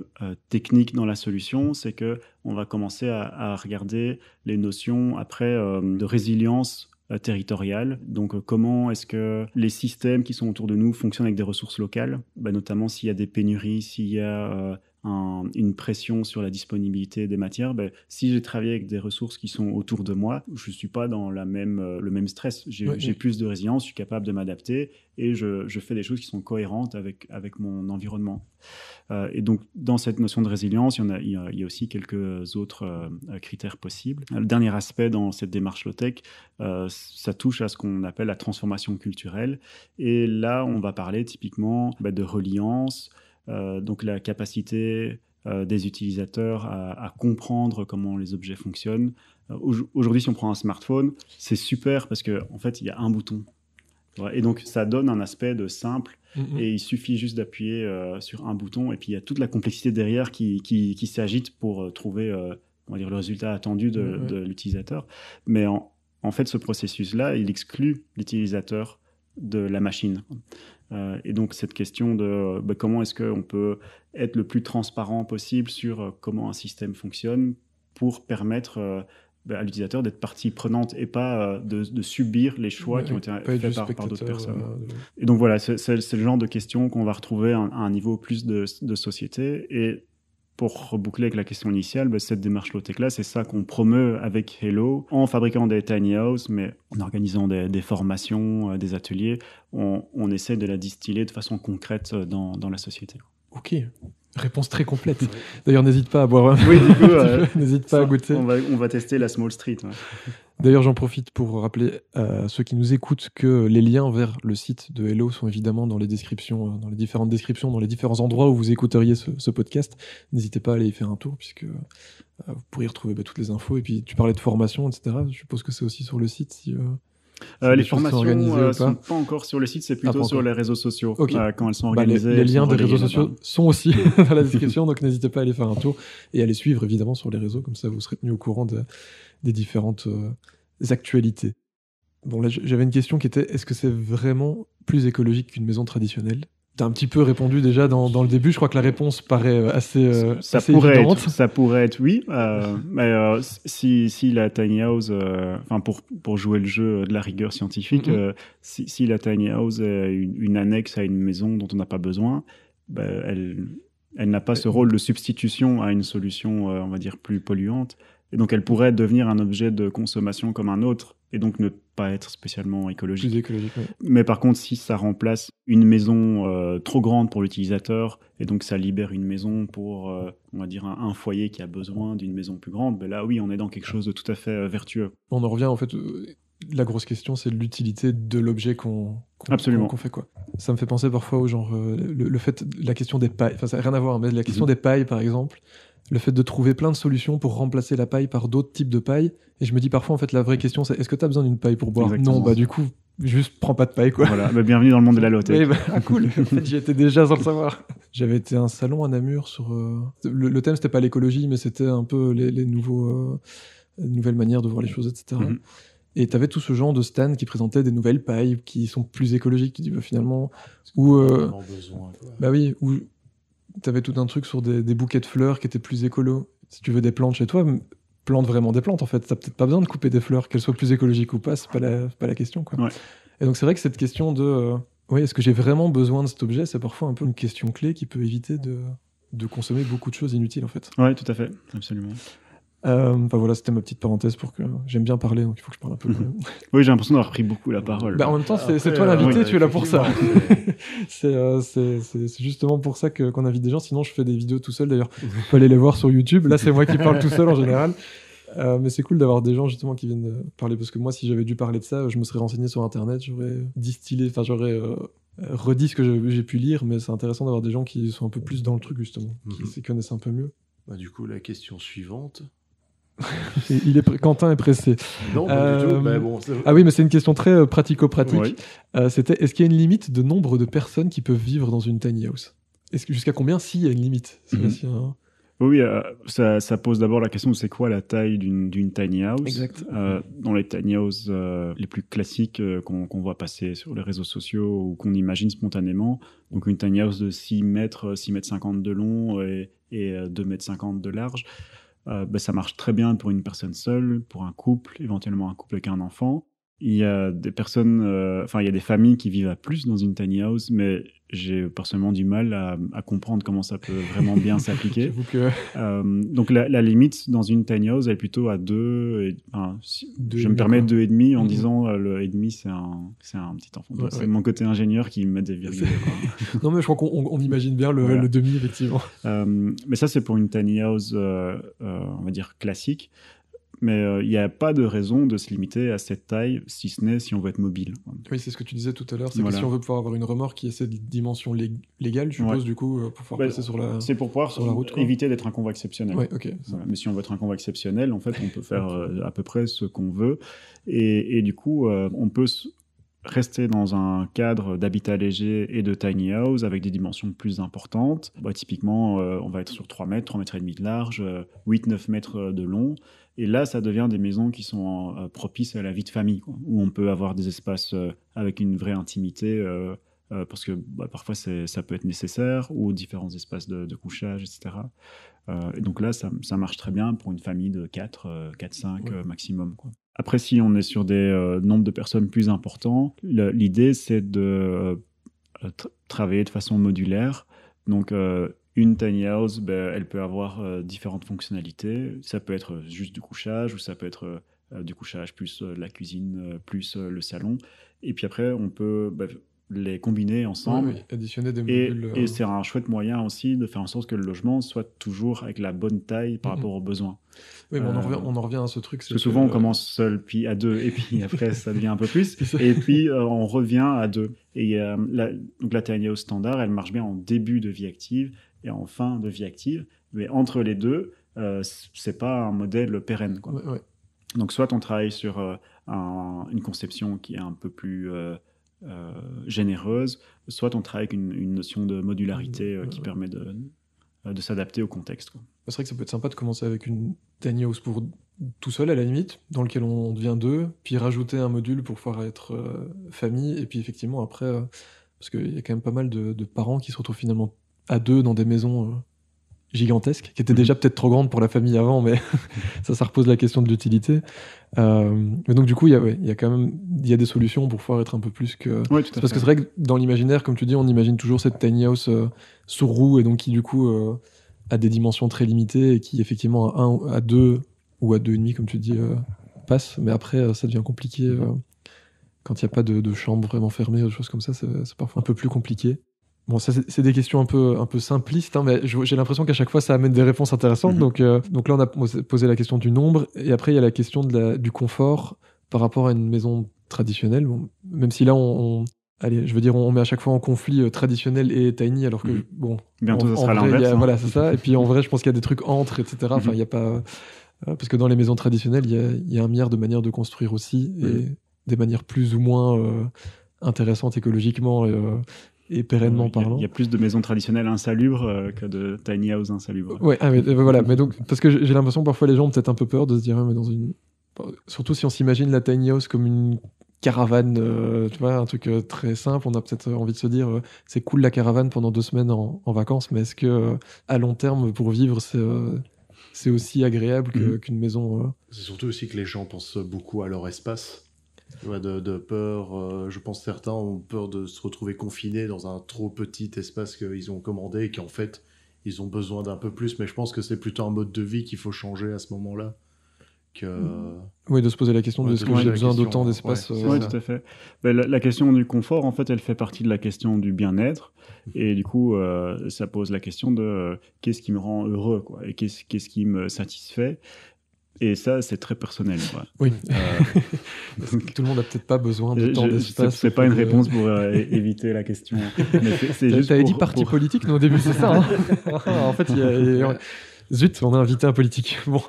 technique dans la solution, c'est qu'on va commencer à regarder les notions après de résilience territoriale. Donc, comment est-ce que les systèmes qui sont autour de nous fonctionnent avec des ressources locales, notamment s'il y a des pénuries, s'il y a une pression sur la disponibilité des matières. Si j'ai travaillé avec des ressources qui sont autour de moi, je ne suis pas dans le même stress. J'ai plus de résilience, je suis capable de m'adapter et je fais des choses qui sont cohérentes avec mon environnement. Et donc, dans cette notion de résilience, il y a aussi quelques autres critères possibles. Le dernier aspect dans cette démarche low-tech, ça touche à ce qu'on appelle la transformation culturelle. Et là, on va parler typiquement de reliance, donc la capacité des utilisateurs à comprendre comment les objets fonctionnent. Aujourd'hui, si on prend un smartphone, c'est super parce qu'en fait, il y a un bouton. Et donc, ça donne un aspect de simple et il suffit juste d'appuyer sur un bouton et puis il y a toute la complexité derrière qui s'agite pour trouver on va dire, le résultat attendu de l'utilisateur. Mais en fait, ce processus-là, il exclut l'utilisateur de la machine. Et donc, cette question de comment est-ce qu'on peut être le plus transparent possible sur comment un système fonctionne pour permettre à l'utilisateur d'être partie prenante et pas de subir les choix qui ont été faits par d'autres personnes. Et donc, voilà, c'est le genre de questions qu'on va retrouver à un niveau plus de société. Et pour reboucler avec la question initiale, cette démarche low-tech-là, c'est ça qu'on promeut avec Hello, en fabriquant des tiny houses, mais en organisant des formations, des ateliers. On essaie de la distiller de façon concrète dans la société. Ok, réponse très complète. D'ailleurs, n'hésite pas à boire un. Oui, du coup, n'hésite pas à goûter. On va tester la Small Street. Ouais. D'ailleurs, j'en profite pour rappeler à ceux qui nous écoutent que les liens vers le site de Hello sont évidemment dans les descriptions, dans les différentes descriptions, dans les différents endroits où vous écouteriez ce podcast. N'hésitez pas à aller y faire un tour, puisque vous pourriez retrouver toutes les infos. Et puis, tu parlais de formation, etc. Je suppose que c'est aussi sur le site. Si les formations ne sont pas encore sur le site, c'est plutôt sur les réseaux sociaux. Okay. Quand elles sont organisées. Les liens des réseaux sociaux sont aussi dans la description, donc n'hésitez pas à aller faire un tour et à les suivre évidemment sur les réseaux, comme ça vous serez tenu au courant des différentes actualités. Bon, là j'avais une question qui était, est-ce que c'est vraiment plus écologique qu'une maison traditionnelle ? T'as un petit peu répondu déjà dans le début, je crois que la réponse paraît assez évidente. Ça pourrait être oui, mais si la tiny house, pour jouer le jeu de la rigueur scientifique, si la tiny house est une annexe à une maison dont on n'a pas besoin, elle n'a pas ce rôle de substitution à une solution, on va dire, plus polluante. Et donc, elle pourrait devenir un objet de consommation comme un autre, et donc ne pas être spécialement écologique. Plus écologique, ouais. Mais par contre, si ça remplace une maison trop grande pour l'utilisateur, et donc ça libère une maison pour, on va dire, un foyer qui a besoin d'une maison plus grande, ben là, oui, on est dans quelque chose de tout à fait vertueux. On en revient, en fait, la grosse question, c'est l'utilité de l'objet qu'on fait, quoi. Ça me fait penser parfois au genre, le fait, la question des pailles, enfin ça n'a rien à voir, mais la question des pailles, par exemple, le fait de trouver plein de solutions pour remplacer la paille par d'autres types de paille. Et je me dis parfois, en fait, la vraie question, c'est est-ce que tu as besoin d'une paille pour boire ? Exactement. Non, bah du coup, juste prends pas de paille, quoi. Voilà, bah, bienvenue dans le monde de la low-tech. Oui, bah, cool, en fait, j'y étais déjà sans le savoir. J'avais été à un salon à Namur sur... Le thème, c'était pas l'écologie, mais c'était un peu les nouvelles manières de voir les choses, etc. Mhm. Et t'avais tout ce genre de stands qui présentaient des nouvelles pailles qui sont plus écologiques, tu dis, bah, finalement... Ou, Vraiment besoin, quoi. bah oui, ou t'avais tout un truc sur des bouquets de fleurs qui étaient plus écolos. Si tu veux des plantes chez toi, plante vraiment des plantes, en fait. T'as peut-être pas besoin de couper des fleurs, qu'elles soient plus écologiques ou pas, c'est pas la question, quoi. Ouais. Et donc c'est vrai que cette question de... oui, est-ce que j'ai vraiment besoin de cet objet ? C'est parfois un peu une question clé qui peut éviter de consommer beaucoup de choses inutiles, en fait. Ouais, tout à fait, absolument. Enfin voilà, c'était ma petite parenthèse pour que... J'aime bien parler, donc il faut que je parle un peu. Oui, j'ai l'impression d'avoir pris beaucoup la parole. Bah, en même temps, c'est Après, toi l'invité, oui, tu es là pour ça. effectivement, C'est justement pour ça qu'on invite des gens. Sinon, je fais des vidéos tout seul. D'ailleurs, vous pouvez aller les voir sur YouTube. Là, c'est moi qui parle tout seul en général. Mais c'est cool d'avoir des gens justement qui viennent parler. Parce que moi, si j'avais dû parler de ça, je me serais renseigné sur Internet. J'aurais distillé, enfin, j'aurais redit ce que j'ai pu lire. Mais c'est intéressant d'avoir des gens qui sont un peu plus dans le truc, justement. Qui s'y connaissent un peu mieux. Bah, du coup, la question suivante. Quentin est pressé. Non, pas du tout. Mais bon, Ah oui, mais c'est une question très pratico-pratique. Oui. C'était, est-ce qu'il y a une limite de nombre de personnes qui peuvent vivre dans une tiny house ? Jusqu'à combien, s'il y a une limite ? C'est pas si, hein. Oui, ça pose d'abord la question de c'est quoi la taille d'une tiny house. Exact. Dans les tiny houses les plus classiques qu'on voit passer sur les réseaux sociaux ou qu'on imagine spontanément. Donc une tiny house de 6 mètres 50 de long et 2 mètres 50 de large. Ça marche très bien pour une personne seule, pour un couple, éventuellement un couple avec un enfant. Il y a des personnes, il y a des familles qui vivent à plus dans une tiny house, mais j'ai personnellement du mal à comprendre comment ça peut vraiment bien s'appliquer. J'avoue que... Donc la limite dans une tiny house elle est plutôt à 2. Je me permets 2,5 en disant le 1,5 c'est un petit enfant. Donc, c'est mon côté ingénieur qui met des virgules. Non mais je crois qu'on imagine bien le demi effectivement. Mais ça c'est pour une tiny house on va dire classique. Mais il n'y a pas de raison de se limiter à cette taille, si ce n'est si on veut être mobile. Oui, c'est ce que tu disais tout à l'heure, c'est que si on veut pouvoir avoir une remorque qui ait cette dimension légale, je suppose, du coup, pour pouvoir passer sur la c'est pour pouvoir sur la route, éviter d'être un convoi exceptionnel. Ouais, ok. Voilà. Mais si on veut être un convoi exceptionnel, en fait, on peut faire à peu près ce qu'on veut. Et du coup, on peut rester dans un cadre d'habitat léger et de tiny house avec des dimensions plus importantes. Typiquement, on va être sur 3 mètres, 3 mètres et demi de large, 8-9 mètres de long. Et là, ça devient des maisons qui sont propices à la vie de famille, quoi, où on peut avoir des espaces avec une vraie intimité, parce que parfois ça peut être nécessaire, ou différents espaces de couchage, etc. Et donc là, ça marche très bien pour une famille de 4-5 maximum, quoi. Après, si on est sur des nombres de personnes plus importants, l'idée, c'est de travailler de façon modulaire. Donc, une tiny house, elle peut avoir différentes fonctionnalités. Ça peut être juste du couchage, ou ça peut être du couchage plus la cuisine, plus le salon. Et puis après, on peut les combiner ensemble. Oui, additionner des modules. Et c'est un chouette moyen aussi de faire en sorte que le logement soit toujours avec la bonne taille par rapport aux besoins. Oui, mais on en revient à ce truc. Parce que souvent, on commence seul, puis à 2, et puis après, ça devient un peu plus. Et puis, on revient à 2. Et donc la tiny house standard, elle marche bien en début de vie active et en fin de vie active. Mais entre les deux, c'est pas un modèle pérenne, quoi. Ouais. Donc, soit on travaille sur une conception qui est un peu plus généreuse, soit on travaille avec une notion de modularité qui permet de s'adapter au contexte, quoi. C'est vrai que ça peut être sympa de commencer avec une tiny house pour tout seul à la limite, dans lequel on devient 2, puis rajouter un module pour pouvoir être famille, et puis effectivement après, parce qu'il y a quand même pas mal de parents qui se retrouvent finalement à 2 dans des maisons gigantesques, qui étaient déjà peut-être trop grandes pour la famille avant, mais ça repose la question de l'utilité. Mais donc du coup, il y a des solutions pour pouvoir être un peu plus que... Ouais, tout à fait. Parce que c'est vrai que dans l'imaginaire, comme tu dis, on imagine toujours cette tiny house sur roue, et donc qui du coup a des dimensions très limitées, et qui effectivement à 2 ou à 2,5, comme tu dis, passe. Mais après, ça devient compliqué quand il n'y a pas de chambre vraiment fermée, ou des choses comme ça, c'est parfois un peu plus compliqué. Bon, ça, c'est des questions un peu simplistes, hein, mais j'ai l'impression qu'à chaque fois, ça amène des réponses intéressantes. Donc là, on a posé la question du nombre, et après, il y a la question du confort par rapport à une maison traditionnelle. Bon, même si là, allez, je veux dire, on met à chaque fois en conflit traditionnel et tiny, alors que, bon... Bientôt, ça sera vrai, l'inverse. Voilà, c'est ça. Et puis, en vrai, je pense qu'il y a des trucs entre, etc. Enfin, il n'y a pas... parce que dans les maisons traditionnelles, il y a un milliard de manières de construire aussi, et des manières plus ou moins intéressantes écologiquement et pérennement parlant. Il y a plus de maisons traditionnelles insalubres que de tiny house insalubres. Ouais, mais voilà. Mais donc, parce que j'ai l'impression que parfois les gens ont peut-être un peu peur de se dire, mais surtout si on s'imagine la tiny house comme une caravane, tu vois, un truc très simple, on a peut-être envie de se dire, c'est cool la caravane pendant 2 semaines en vacances, mais est-ce que à long terme, pour vivre, c'est aussi agréable qu'une maison C'est surtout aussi que les gens pensent beaucoup à leur espace. Ouais, de peur, je pense que certains ont peur de se retrouver confinés dans un trop petit espace qu'ils ont commandé et qu'en fait ils ont besoin d'un peu plus, mais je pense que c'est plutôt un mode de vie qu'il faut changer à ce moment-là. Oui, de se poser la question de est-ce que j'ai besoin d'autant d'espace. Oui, tout à fait. La question du confort, en fait, elle fait partie de la question du bien-être, et du coup, ça pose la question de qu'est-ce qui me rend heureux, quoi, et qu'est-ce qui me satisfait. Et ça, c'est très personnel. Quoi. Oui. Tout le monde n'a peut-être pas besoin de tant d'espace. C'est pas une réponse pour éviter la question. T'avais dit parti politique, nous, au début, c'est ça. En fait, zut, on a invité un politique. Bon,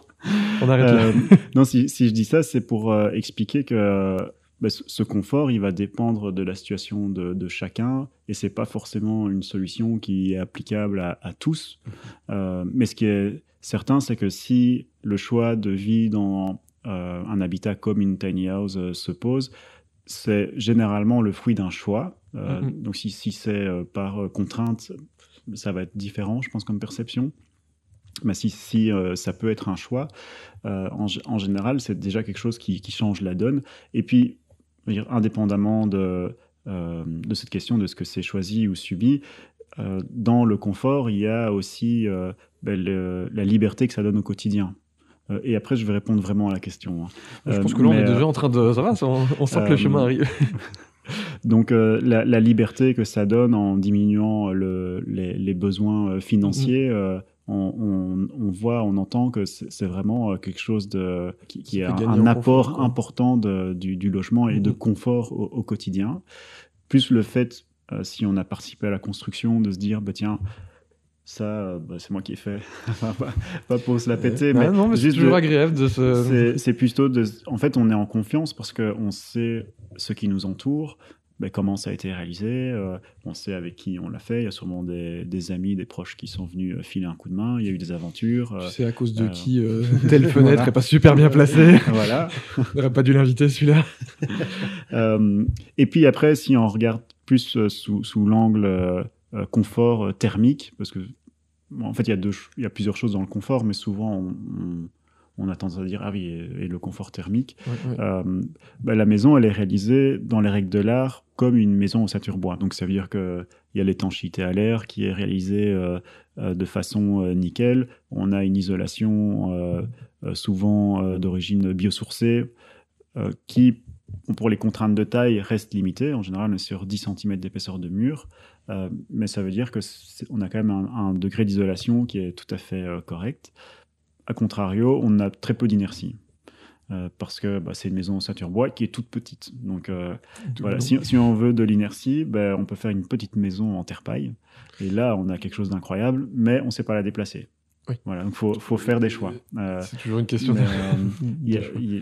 on arrête là. Non, si je dis ça, c'est pour expliquer que ce confort, il va dépendre de la situation de chacun, et c'est pas forcément une solution qui est applicable à tous. Mais ce qui est certain, c'est que si le choix de vie dans un habitat comme une tiny house se pose, c'est généralement le fruit d'un choix. Donc si c'est par contrainte, ça va être différent, je pense, comme perception. Mais si ça peut être un choix, en général, c'est déjà quelque chose qui change la donne. Et puis, indépendamment de cette question de ce que c'est choisi ou subi, dans le confort, il y a aussi la liberté que ça donne au quotidien. Et après, je vais répondre vraiment à la question. Je pense que là, on est déjà en train de... Ça va, on sent que le chemin arrive. Donc, la liberté que ça donne en diminuant les besoins financiers, on voit, on entend que c'est vraiment quelque chose qui est un apport important du logement et de confort au quotidien. Plus le fait, si on a participé à la construction, de se dire, tiens, ça, c'est moi qui ai fait. Pas pour se la péter, mais non, mais c'est toujours agréable de se... C'est plutôt en fait, on est en confiance parce qu'on sait ce qui nous entoure, comment ça a été réalisé, on sait avec qui on l'a fait. Il y a sûrement des amis, des proches qui sont venus filer un coup de main. Il y a eu des aventures. Tu sais à cause de qui telle fenêtre n'est pas super bien placée. Voilà. On n'aurait pas dû l'inviter, celui-là. Et puis après, si on regarde plus sous l'angle confort thermique, parce que en fait, il y a plusieurs choses dans le confort, mais souvent on a tendance à dire ah oui, et le confort thermique. La maison, elle est réalisée dans les règles de l'art comme une maison ossature bois. Donc ça veut dire qu'il y a l'étanchéité à l'air qui est réalisée de façon nickel. On a une isolation souvent d'origine biosourcée qui, pour les contraintes de taille, reste limitée. En général, on est sur 10 cm d'épaisseur de mur. Mais ça veut dire qu'on a quand même un degré d'isolation qui est tout à fait correct. A contrario, on a très peu d'inertie. Parce que c'est une maison ossature bois qui est toute petite. Donc voilà, si on veut de l'inertie, on peut faire une petite maison en terre-paille. Et là, on a quelque chose d'incroyable, mais on ne sait pas la déplacer. Oui. Voilà, donc il faut faire des choix. C'est toujours une question.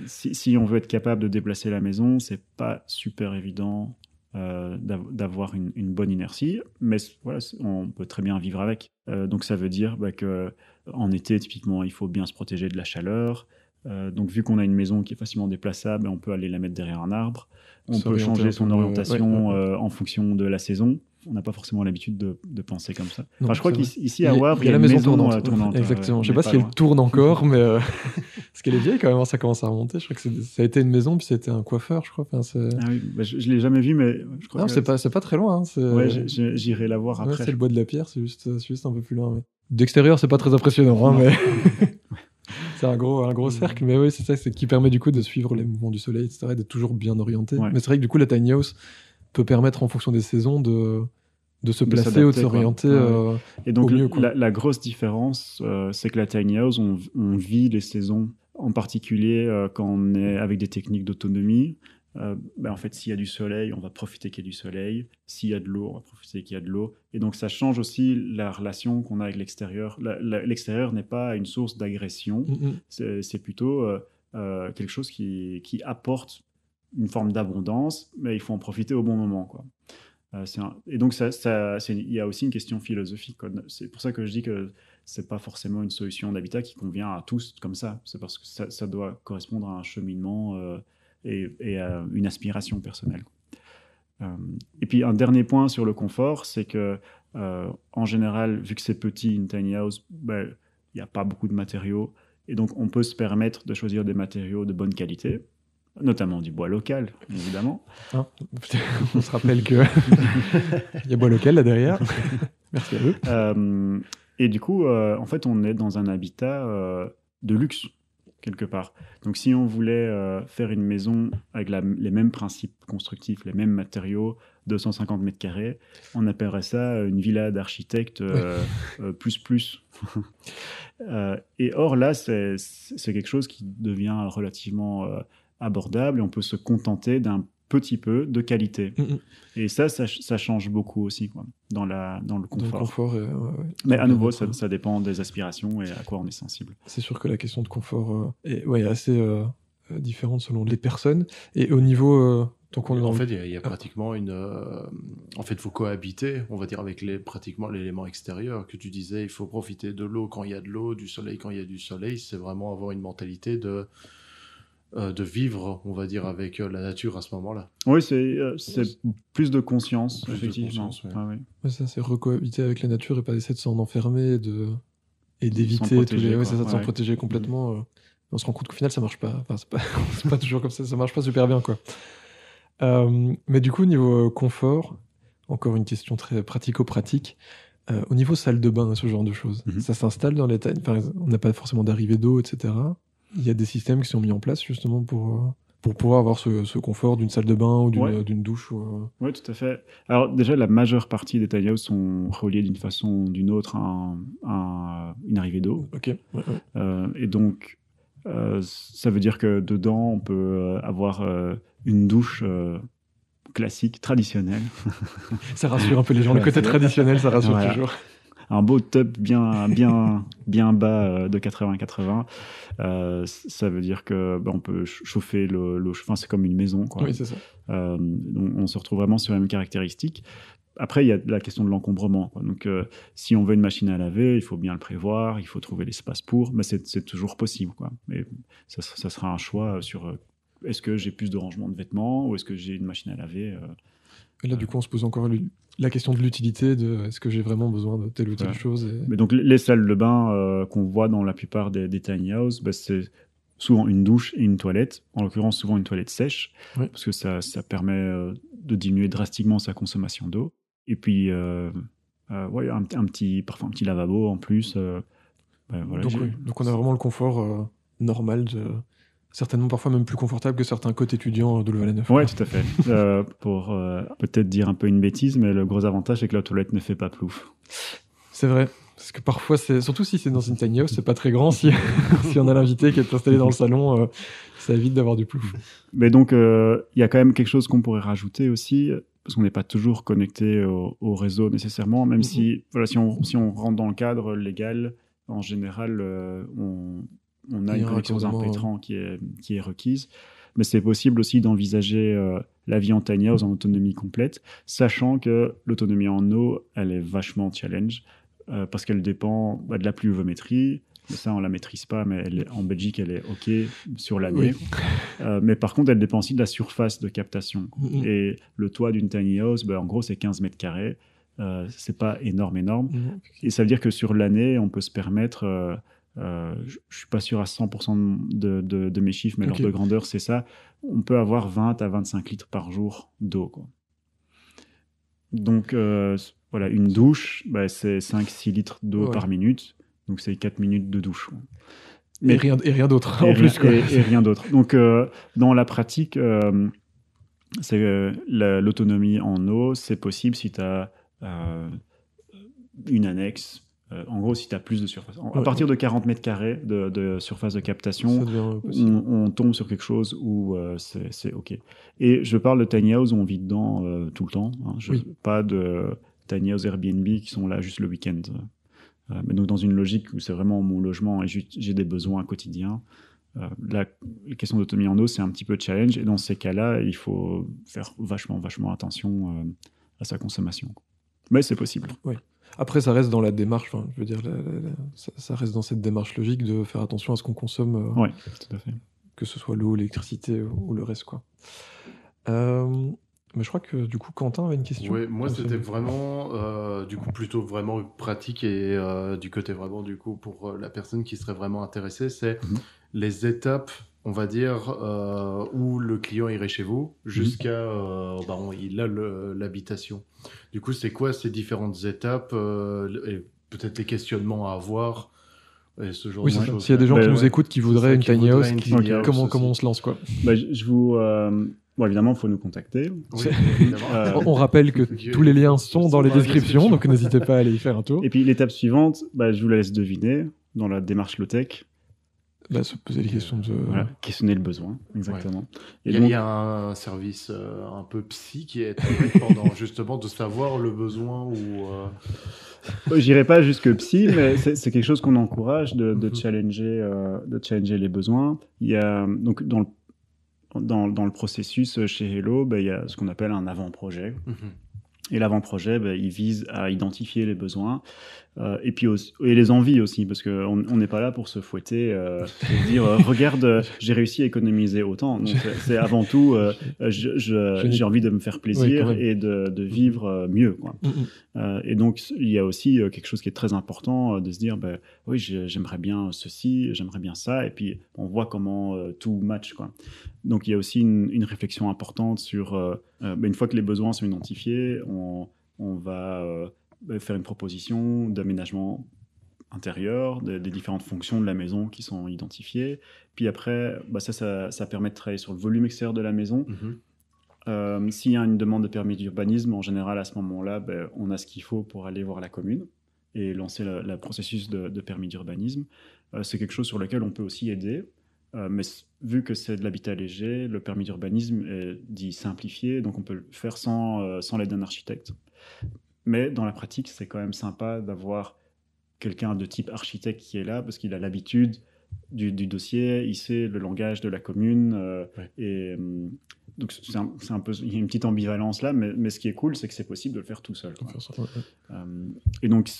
Si on veut être capable de déplacer la maison, c'est pas super évident d'avoir une bonne inertie, mais voilà, on peut très bien vivre avec. Donc ça veut dire qu'en été, typiquement, il faut bien se protéger de la chaleur. Donc vu qu'on a une maison qui est facilement déplaçable, on peut aller la mettre derrière un arbre. On peut changer son orientation en fonction de la saison. On n'a pas forcément l'habitude de penser comme ça. Non, je crois qu'ici à Wavre, il y a la une maison tournante. Exactement. Je ne sais pas si elle tourne encore, mais parce qu'elle est vieille quand même, ça commence à remonter. Je crois que ça a été une maison, puis ça a été un coiffeur, je crois. Ah oui, je ne l'ai jamais vu, mais je crois non, c'est pas très loin. Ouais, j'irai la voir après. C'est le bois de la pierre, c'est juste un peu plus loin. Mais... D'extérieur, c'est pas très impressionnant, mais... C'est un gros cercle, mais oui, c'est ça, c'est qui permet du coup de suivre les mouvements du soleil, etc., et d'être toujours bien orienté. Ouais. Mais c'est vrai que du coup, la tiny house peut permettre, en fonction des saisons, de se De placer s'adapter, ou de s'orienter quoi. Et donc, au mieux, quoi. la grosse différence, c'est que la tiny house, on vit les saisons, en particulier quand on est avec des techniques d'autonomie. En fait, s'il y a du soleil, on va profiter qu'il y ait du soleil. S'il y a de l'eau, on va profiter qu'il y a de l'eau. Et donc, ça change aussi la relation qu'on a avec l'extérieur. L'extérieur n'est pas une source d'agression. C'est plutôt quelque chose qui apporte une forme d'abondance, mais il faut en profiter au bon moment, quoi. Et donc, il y a aussi une question philosophique, quoi. C'est pour ça que je dis que c'est pas forcément une solution d'habitat qui convient à tous comme ça. C'est parce que ça doit correspondre à un cheminement et à une aspiration personnelle. Et puis, un dernier point sur le confort, c'est que en général, vu que c'est petit, une tiny house, il n'y a pas beaucoup de matériaux. Et donc, on peut se permettre de choisir des matériaux de bonne qualité, notamment du bois local, évidemment. On se rappelle qu'il y a bois local là derrière. Merci à eux. Et du coup, en fait, on est dans un habitat de luxe, quelque part. Donc, si on voulait faire une maison avec les mêmes principes constructifs, les mêmes matériaux, 250 mètres carrés, on appellerait ça une villa d'architecte plus. Et or, là, c'est quelque chose qui devient relativement abordable et on peut se contenter d'un petit peu de qualité. Et ça change beaucoup aussi, quoi, dans le confort. Mais à nouveau, ça dépend des aspirations et à quoi on est sensible. C'est sûr que la question de confort est assez différente selon les personnes. Et au niveau... En fait, il y a pratiquement En fait, il faut cohabiter, on va dire, avec pratiquement l'élément extérieur que tu disais. Il faut profiter de l'eau quand il y a de l'eau, du soleil quand il y a du soleil. C'est vraiment avoir une mentalité de vivre, on va dire, avec la nature à ce moment-là. Oui, c'est plus de conscience, effectivement. Ça, c'est recohabiter avec la nature et pas essayer de s'en enfermer et d'éviter tous les... de s'en protéger complètement. On se rend compte qu'au final, ça marche pas. Enfin, c'est pas toujours comme ça, ça marche pas super bien, quoi. Mais du coup, au niveau confort, encore une question très pratico-pratique. Au niveau salle de bain, ce genre de choses, ça s'installe dans les tailles. On n'a pas forcément d'arrivée d'eau, etc. Il y a des systèmes qui sont mis en place justement pour pouvoir avoir ce confort d'une salle de bain ou d'une douche. Oui, tout à fait. Alors déjà, la majeure partie des tiny houses sont reliées d'une façon ou d'une autre à une arrivée d'eau. Ok. Et donc, ça veut dire que dedans, on peut avoir une douche classique, traditionnelle. Ça rassure un peu les gens. Le côté traditionnel, ça rassure toujours. Un beau tub bien bas de 80-80. Ça veut dire que on peut chauffer l'eau. Enfin, c'est comme une maison, quoi. Oui, c'est ça. Donc on se retrouve vraiment sur les mêmes caractéristiques. Après, il y a la question de l'encombrement, quoi. Donc, si on veut une machine à laver, il faut bien le prévoir, il faut trouver l'espace pour, mais c'est toujours possible, quoi. Mais ça sera un choix sur est-ce que j'ai plus de rangement de vêtements ou est-ce que j'ai une machine à laver. Et là, du coup, on se pose encore la question de l'utilité, de est-ce que j'ai vraiment besoin de telle ou telle chose. Mais donc, les salles de bain qu'on voit dans la plupart des tiny houses, c'est souvent une douche et une toilette, en l'occurrence souvent une toilette sèche, parce que ça permet de diminuer drastiquement sa consommation d'eau. Et puis, parfois un petit lavabo en plus. Donc on a vraiment le confort normal, certainement parfois même plus confortable que certains côtes étudiants de Louvain-la-Neuve. Oui, tout à fait. Pour peut-être dire un peu une bêtise, mais le gros avantage, c'est que la toilette ne fait pas plouf. C'est vrai. Parce que parfois, surtout si c'est dans une tiny house, c'est pas très grand. Si on a l'invité qui est installé dans le salon, ça évite d'avoir du plouf. Mais donc, il y a quand même quelque chose qu'on pourrait rajouter aussi, parce qu'on n'est pas toujours connecté au réseau nécessairement, même si on rentre dans le cadre légal, en général, on a une connexion aux impétrants qui est requise. Mais c'est possible aussi d'envisager la vie en tiny house en autonomie complète, sachant que l'autonomie en eau, elle est vachement challenge, parce qu'elle dépend de la pluviométrie. Ça, on ne la maîtrise pas, mais en Belgique, elle est OK sur l'année. Oui. Mais par contre, elle dépend aussi de la surface de captation. Et le toit d'une tiny house, en gros, c'est 15 mètres carrés. Ce n'est pas énorme. Et ça veut dire que sur l'année, on peut se permettre... je ne suis pas sûr à 100% de mes chiffres, mais l'ordre de grandeur, c'est ça. On peut avoir 20 à 25 litres par jour d'eau, quoi. Donc, une douche, c'est 5-6 litres d'eau par minute. Donc, c'est 4 minutes de douche. Mais rien d'autre, et en plus. Quoi. Et rien d'autre. Donc, dans la pratique, l'autonomie en eau, c'est possible si tu as une annexe. En gros, si tu as plus de surface. À partir de 40 mètres carrés de surface de captation, on tombe sur quelque chose où c'est OK. Et je parle de tiny house où on vit dedans tout le temps. Hein. Pas de tiny house Airbnb qui sont là juste le week-end. Mais donc dans une logique où c'est vraiment mon logement et j'ai des besoins quotidiens. La question d'autonomie en eau, c'est un petit peu de challenge. Et dans ces cas-là, il faut faire vachement attention à sa consommation. Mais c'est possible. Oui. Après, ça reste dans la démarche, je veux dire, ça reste dans cette démarche logique de faire attention à ce qu'on consomme. Oui, tout à fait. Que ce soit l'eau, l'électricité ou le reste, quoi. Mais je crois que du coup, Quentin avait une question. Oui, moi c'était vraiment, du coup, plutôt vraiment pratique et du côté vraiment, du coup, pour la personne qui serait vraiment intéressée, c'est les étapes, on va dire, où le client irait chez vous jusqu'à, il a l'habitation. Du coup, c'est quoi ces différentes étapes et peut-être les questionnements à avoir et ce genre de choses. S'il y a des gens qui nous écoutent qui voudraient une tiny house, comment on se lance, quoi. Je vous... Bon, évidemment, il faut nous contacter. Oui, évidemment. On rappelle que tous les liens sont dans les descriptions, donc n'hésitez pas à aller y faire un tour. Et puis, l'étape suivante, je vous la laisse deviner dans la démarche low-tech. Se poser les questions de... Voilà, questionner le besoin, exactement. Ouais. Il y a un service un peu psy qui est pendant justement de savoir le besoin ou... J'irai pas jusque psy, mais c'est quelque chose qu'on encourage de challenger les besoins. Il y a, donc, dans le processus chez Hello, il y a ce qu'on appelle un avant-projet. Et l'avant-projet, il vise à identifier les besoins et puis et les envies aussi, parce qu'on n'est pas là pour se fouetter et dire regarde, j'ai réussi à économiser autant. Donc, c'est avant tout, j'ai envie de me faire plaisir et de vivre mieux. Quoi. Et donc, il y a aussi quelque chose qui est très important de se dire oui, j'aimerais bien ceci, j'aimerais bien ça, et puis on voit comment tout match. Quoi. Donc, il y a aussi une réflexion importante sur une fois que les besoins sont identifiés, on va faire une proposition d'aménagement intérieur, des différentes fonctions de la maison qui sont identifiées. Puis après, ça permet de travailler sur le volume extérieur de la maison. S'il y a une demande de permis d'urbanisme, en général, à ce moment-là, on a ce qu'il faut pour aller voir la commune et lancer le processus de permis d'urbanisme. C'est quelque chose sur lequel on peut aussi aider. Mais vu que c'est de l'habitat léger, le permis d'urbanisme est dit simplifié, donc on peut le faire sans l'aide d'un architecte. Mais dans la pratique, c'est quand même sympa d'avoir quelqu'un de type architecte qui est là, parce qu'il a l'habitude du dossier, il sait le langage de la commune. Et donc c'est un peu, il y a une petite ambivalence là, mais ce qui est cool, c'est que c'est possible de le faire tout seul. Et donc,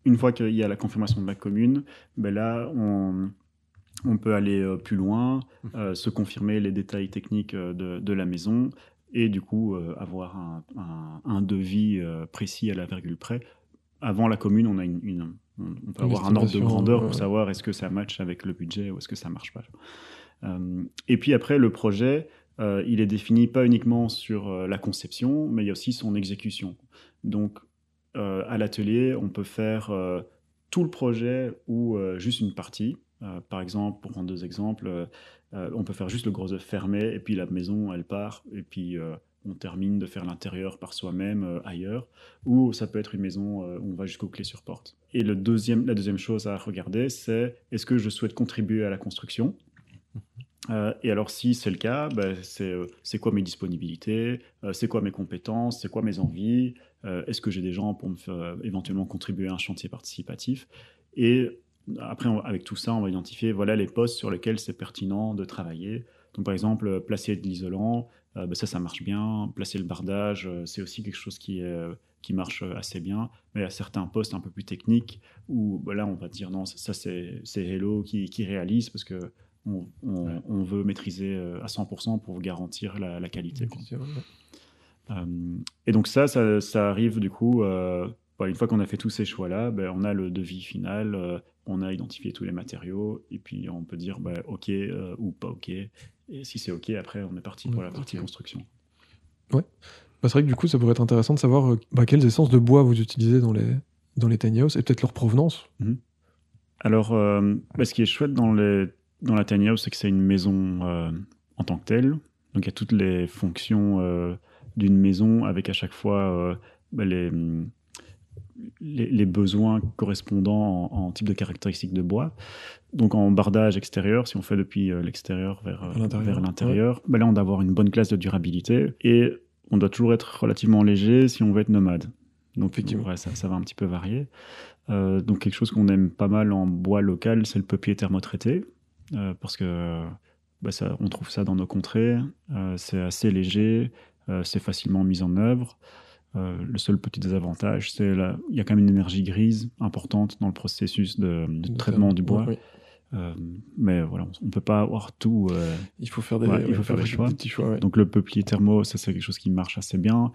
une fois qu'il y a la confirmation de la commune, là, on peut aller plus loin, se confirmer les détails techniques de la maison et du coup avoir un devis précis à la virgule près. Avant la commune, on a on peut avoir un ordre de grandeur pour savoir est-ce que ça match avec le budget ou est-ce que ça marche pas. Et puis après, le projet, il est défini pas uniquement sur la conception, mais il y a aussi son exécution. Donc, à l'atelier, on peut faire tout le projet ou juste une partie. Par exemple, pour prendre deux exemples, on peut faire juste le gros œuf fermé et puis la maison, elle part et puis on termine de faire l'intérieur par soi-même ailleurs. Ou ça peut être une maison où on va jusqu'aux clés sur porte. Et la deuxième chose à regarder, c'est est-ce que je souhaite contribuer à la construction ? Et alors, si c'est le cas, c'est quoi mes disponibilités, c'est quoi mes compétences, c'est quoi mes envies, est-ce que j'ai des gens pour me faire éventuellement contribuer à un chantier participatif ? Et après, avec tout ça, on va identifier les postes sur lesquels c'est pertinent de travailler. Donc, par exemple, placer de l'isolant, ça marche bien. Placer le bardage, c'est aussi quelque chose qui marche assez bien. Mais il y a certains postes un peu plus techniques où là, on va dire non, ça c'est Hello qui réalise parce que on veut maîtriser à 100% pour garantir la qualité. Et donc ça arrive du coup, une fois qu'on a fait tous ces choix-là, on a le devis final, on a identifié tous les matériaux, et puis on peut dire OK ou pas OK. Et si c'est OK, après on est parti pour la partie construction. Ouais. C'est vrai que du coup, ça pourrait être intéressant de savoir quelles essences de bois vous utilisez dans les tiny houses, et peut-être leur provenance. Alors, ce qui est chouette dans la tiny house, c'est que c'est une maison en tant que telle. Donc, il y a toutes les fonctions d'une maison avec à chaque fois les besoins correspondant en type de caractéristiques de bois. Donc, en bardage extérieur, si on fait depuis l'extérieur vers l'intérieur, là, on doit avoir une bonne classe de durabilité et on doit toujours être relativement léger si on veut être nomade. Donc, effectivement, ça va un petit peu varier. Donc quelque chose qu'on aime pas mal en bois local, c'est le peuplier thermotraité, parce que on trouve ça dans nos contrées, c'est assez léger, c'est facilement mis en œuvre. Le seul petit désavantage, c'est il y a quand même une énergie grise importante dans le processus de traitement du bois. Oui. Mais voilà, on ne peut pas avoir tout. Il faut faire des petits choix. Ouais. Donc le peuplier thermo, ça c'est quelque chose qui marche assez bien.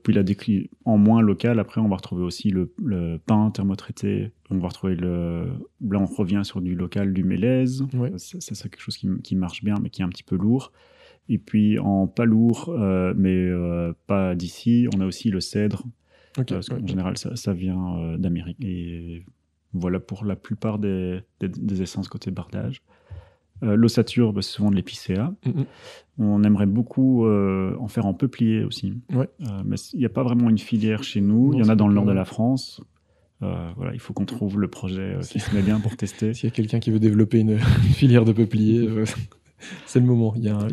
Puis en moins local, après on va retrouver aussi le pin thermotraité. On va retrouver là on revient sur du local, du mélèze. Ouais. C'est quelque chose qui marche bien, mais qui est un petit peu lourd. Et puis en pas lourd, mais pas d'ici, on a aussi le cèdre. Parce qu'en général, ça vient d'Amérique. Et voilà pour la plupart des essences côté bardage. L'ossature, c'est souvent de l'épicéa. On aimerait beaucoup en faire en peuplier aussi. Ouais. Mais il n'y a pas vraiment une filière chez nous. Il y en a dans le nord de la France. Il faut qu'on trouve le projet qui se met bien pour tester. S'il y a quelqu'un qui veut développer une filière de peuplier, c'est le moment. Voilà.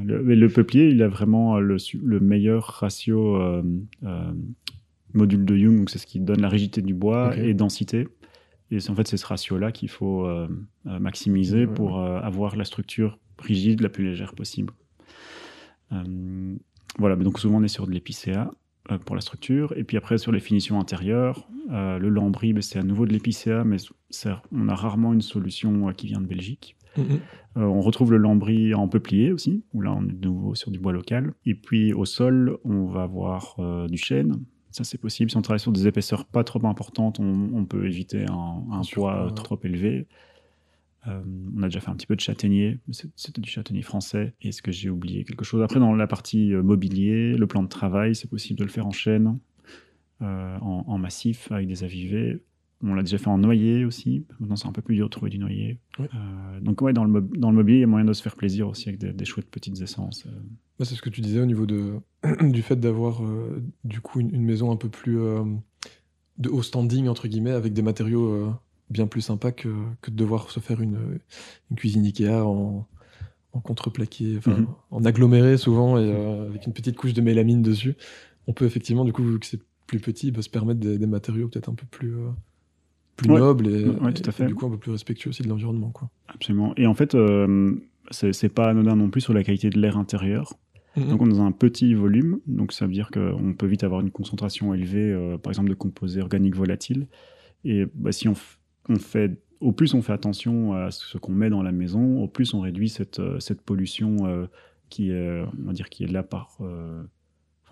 Le peuplier, il a vraiment le meilleur ratio module de Young, donc c'est ce qui donne la rigidité du bois et densité. Et en fait, c'est ce ratio-là qu'il faut maximiser pour avoir la structure rigide la plus légère possible. Voilà, donc souvent on est sur de l'épicéa pour la structure. Et puis après, sur les finitions intérieures, le lambris, c'est à nouveau de l'épicéa, mais on a rarement une solution qui vient de Belgique. On retrouve le lambris en peuplier aussi, où là on est de nouveau sur du bois local. Et puis au sol, on va avoir du chêne. Ça, c'est possible. Si on travaille sur des épaisseurs pas trop importantes, on peut éviter un poids trop élevé. On a déjà fait un petit peu de châtaignier. C'était du châtaignier français. Est-ce que j'ai oublié quelque chose? Après, dans la partie mobilier, le plan de travail, c'est possible de le faire en chêne, en massif, avec des avivés. On l'a déjà fait en noyer aussi. Maintenant, c'est un peu plus dur de trouver du noyer. Oui. Donc, dans le mobilier, il y a moyen de se faire plaisir aussi avec des chouettes petites essences. C'est ce que tu disais au niveau du fait d'avoir du coup une maison un peu plus de haut standing, entre guillemets, avec des matériaux bien plus sympas que de devoir se faire une cuisine Ikea en contreplaqué, en aggloméré souvent, et avec une petite couche de mélamine dessus. On peut effectivement, du coup, vu que c'est plus petit, se permettre des matériaux peut-être un peu plus nobles et tout à fait. Et du coup un peu plus respectueux aussi de l'environnement, quoi. Absolument. Et en fait, c'est pas anodin non plus sur la qualité de l'air intérieur. Donc on est dans un petit volume, donc ça veut dire qu'on peut vite avoir une concentration élevée, par exemple de composés organiques volatiles. Et si au plus on fait attention à ce qu'on met dans la maison, au plus on réduit cette pollution qui est là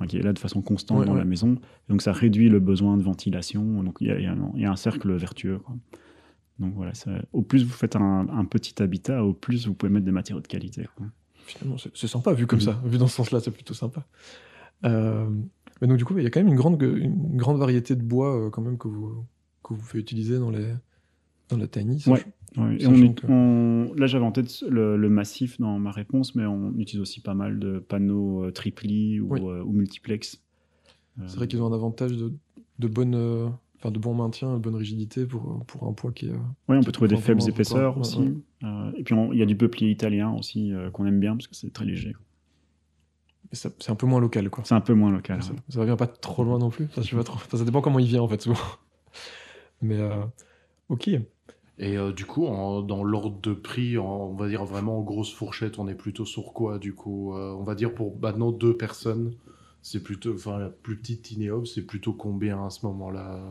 qui est là de façon constante dans la maison. Et donc ça réduit le besoin de ventilation. Donc il y a un cercle vertueux, quoi. Donc voilà, au plus vous faites un petit habitat, au plus vous pouvez mettre des matériaux de qualité, quoi. Finalement, c'est sympa vu comme ça. Vu dans ce sens-là, c'est plutôt sympa. Mais donc du coup, il y a quand même une grande variété de bois quand même que vous faites utiliser dans la tiny. Et là, j'avais en tête le massif dans ma réponse, mais on utilise aussi pas mal de panneaux triplis ou multiplex. C'est vrai qu'ils ont un avantage de bon maintien, de bonne rigidité pour un poids qui est... Oui, on peut trouver des faibles épaisseurs aussi. Et puis, il y a du peuplier italien aussi qu'on aime bien, parce que c'est très léger. Mais c'est un peu moins local, quoi. C'est un peu moins local. Ça vient pas trop loin non plus. Je sais pas trop. Ça dépend comment il vient, en fait, souvent. Mais, ok. Et du coup, dans l'ordre de prix, on va dire vraiment en grosse fourchette, on est plutôt sur quoi, du coup on va dire pour maintenant 2 personnes, c'est plutôt... Enfin, la plus petite tiny house, c'est plutôt combien à ce moment-là?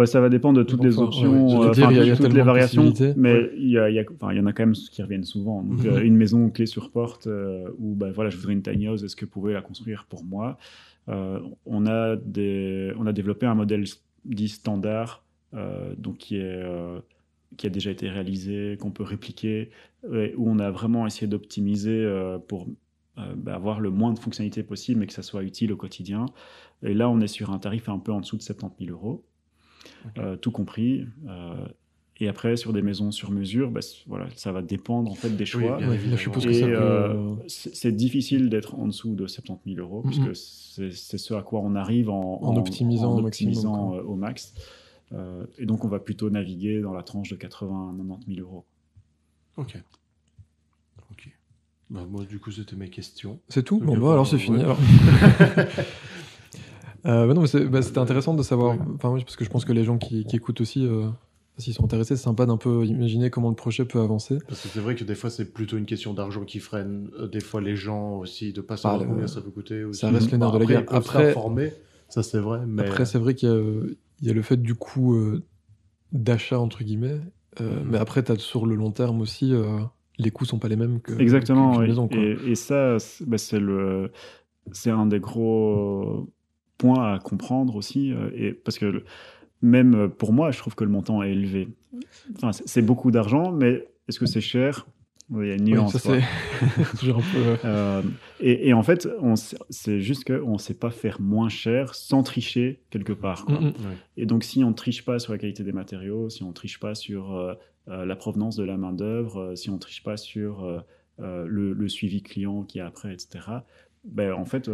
Ça va dépendre de toutes les options, toutes les variations, mais il y en a quand même qui reviennent souvent. Donc, une maison clé sur porte, où je voudrais une tiny house, est-ce que vous pouvez la construire pour moi? On a développé un modèle dit standard, donc qui a déjà été réalisé, qu'on peut répliquer, où on a vraiment essayé d'optimiser pour avoir le moins de fonctionnalités possible, mais que ça soit utile au quotidien. Et là, on est sur un tarif un peu en dessous de 70 000 €. Okay. Tout compris. Et après, sur des maisons sur mesure, voilà, ça va dépendre en fait des choix. bien Ouais, évidemment. je suppose que Et ça peut... c'est difficile d'être en dessous de 70 000 euros, puisque c'est ce à quoi on arrive en optimisant au maximum, optimisant, quoi. au max. Et donc, on va plutôt naviguer dans la tranche de 80 à 90 000 euros. Ok. Bah, moi, du coup, c'était mes questions. C'est tout? Donc, Bon, bah, alors c'est fini. ouais. Alors. Non, mais c'était intéressant de savoir, Ouais. enfin, oui, parce que je pense que les gens qui écoutent aussi, s'ils sont intéressés, c'est sympa d'un peu imaginer comment le projet peut avancer. Parce que c'est vrai que des fois, c'est plutôt une question d'argent qui freine. Des fois, les gens aussi, de pas Ah, savoir combien ça peut coûter. Aussi. ça reste le nerf de la Après, guerre. ils peuvent Après- s'informer, ça c'est vrai. Mais Après, c'est vrai qu'il y a le fait du coût d'achat, entre guillemets, mais après, tu as sur le long terme aussi, les coûts sont pas les mêmes Exactement, qu'une oui. maison, quoi. Et ça, c'est un des gros points à comprendre aussi. Et parce que même pour moi, je trouve que le montant est élevé. Enfin, c'est beaucoup d'argent, mais est-ce que c'est cher? Oui, il y a une Oui, nuance. ça quoi. c'est toujours un peu... Et en fait, c'est juste qu'on ne sait pas faire moins cher sans tricher quelque part. Quoi. ouais. Et donc, si on ne triche pas sur la qualité des matériaux, si on ne triche pas sur la provenance de la main-d'œuvre, si on ne triche pas sur le suivi client qui est après, etc., ben, en fait,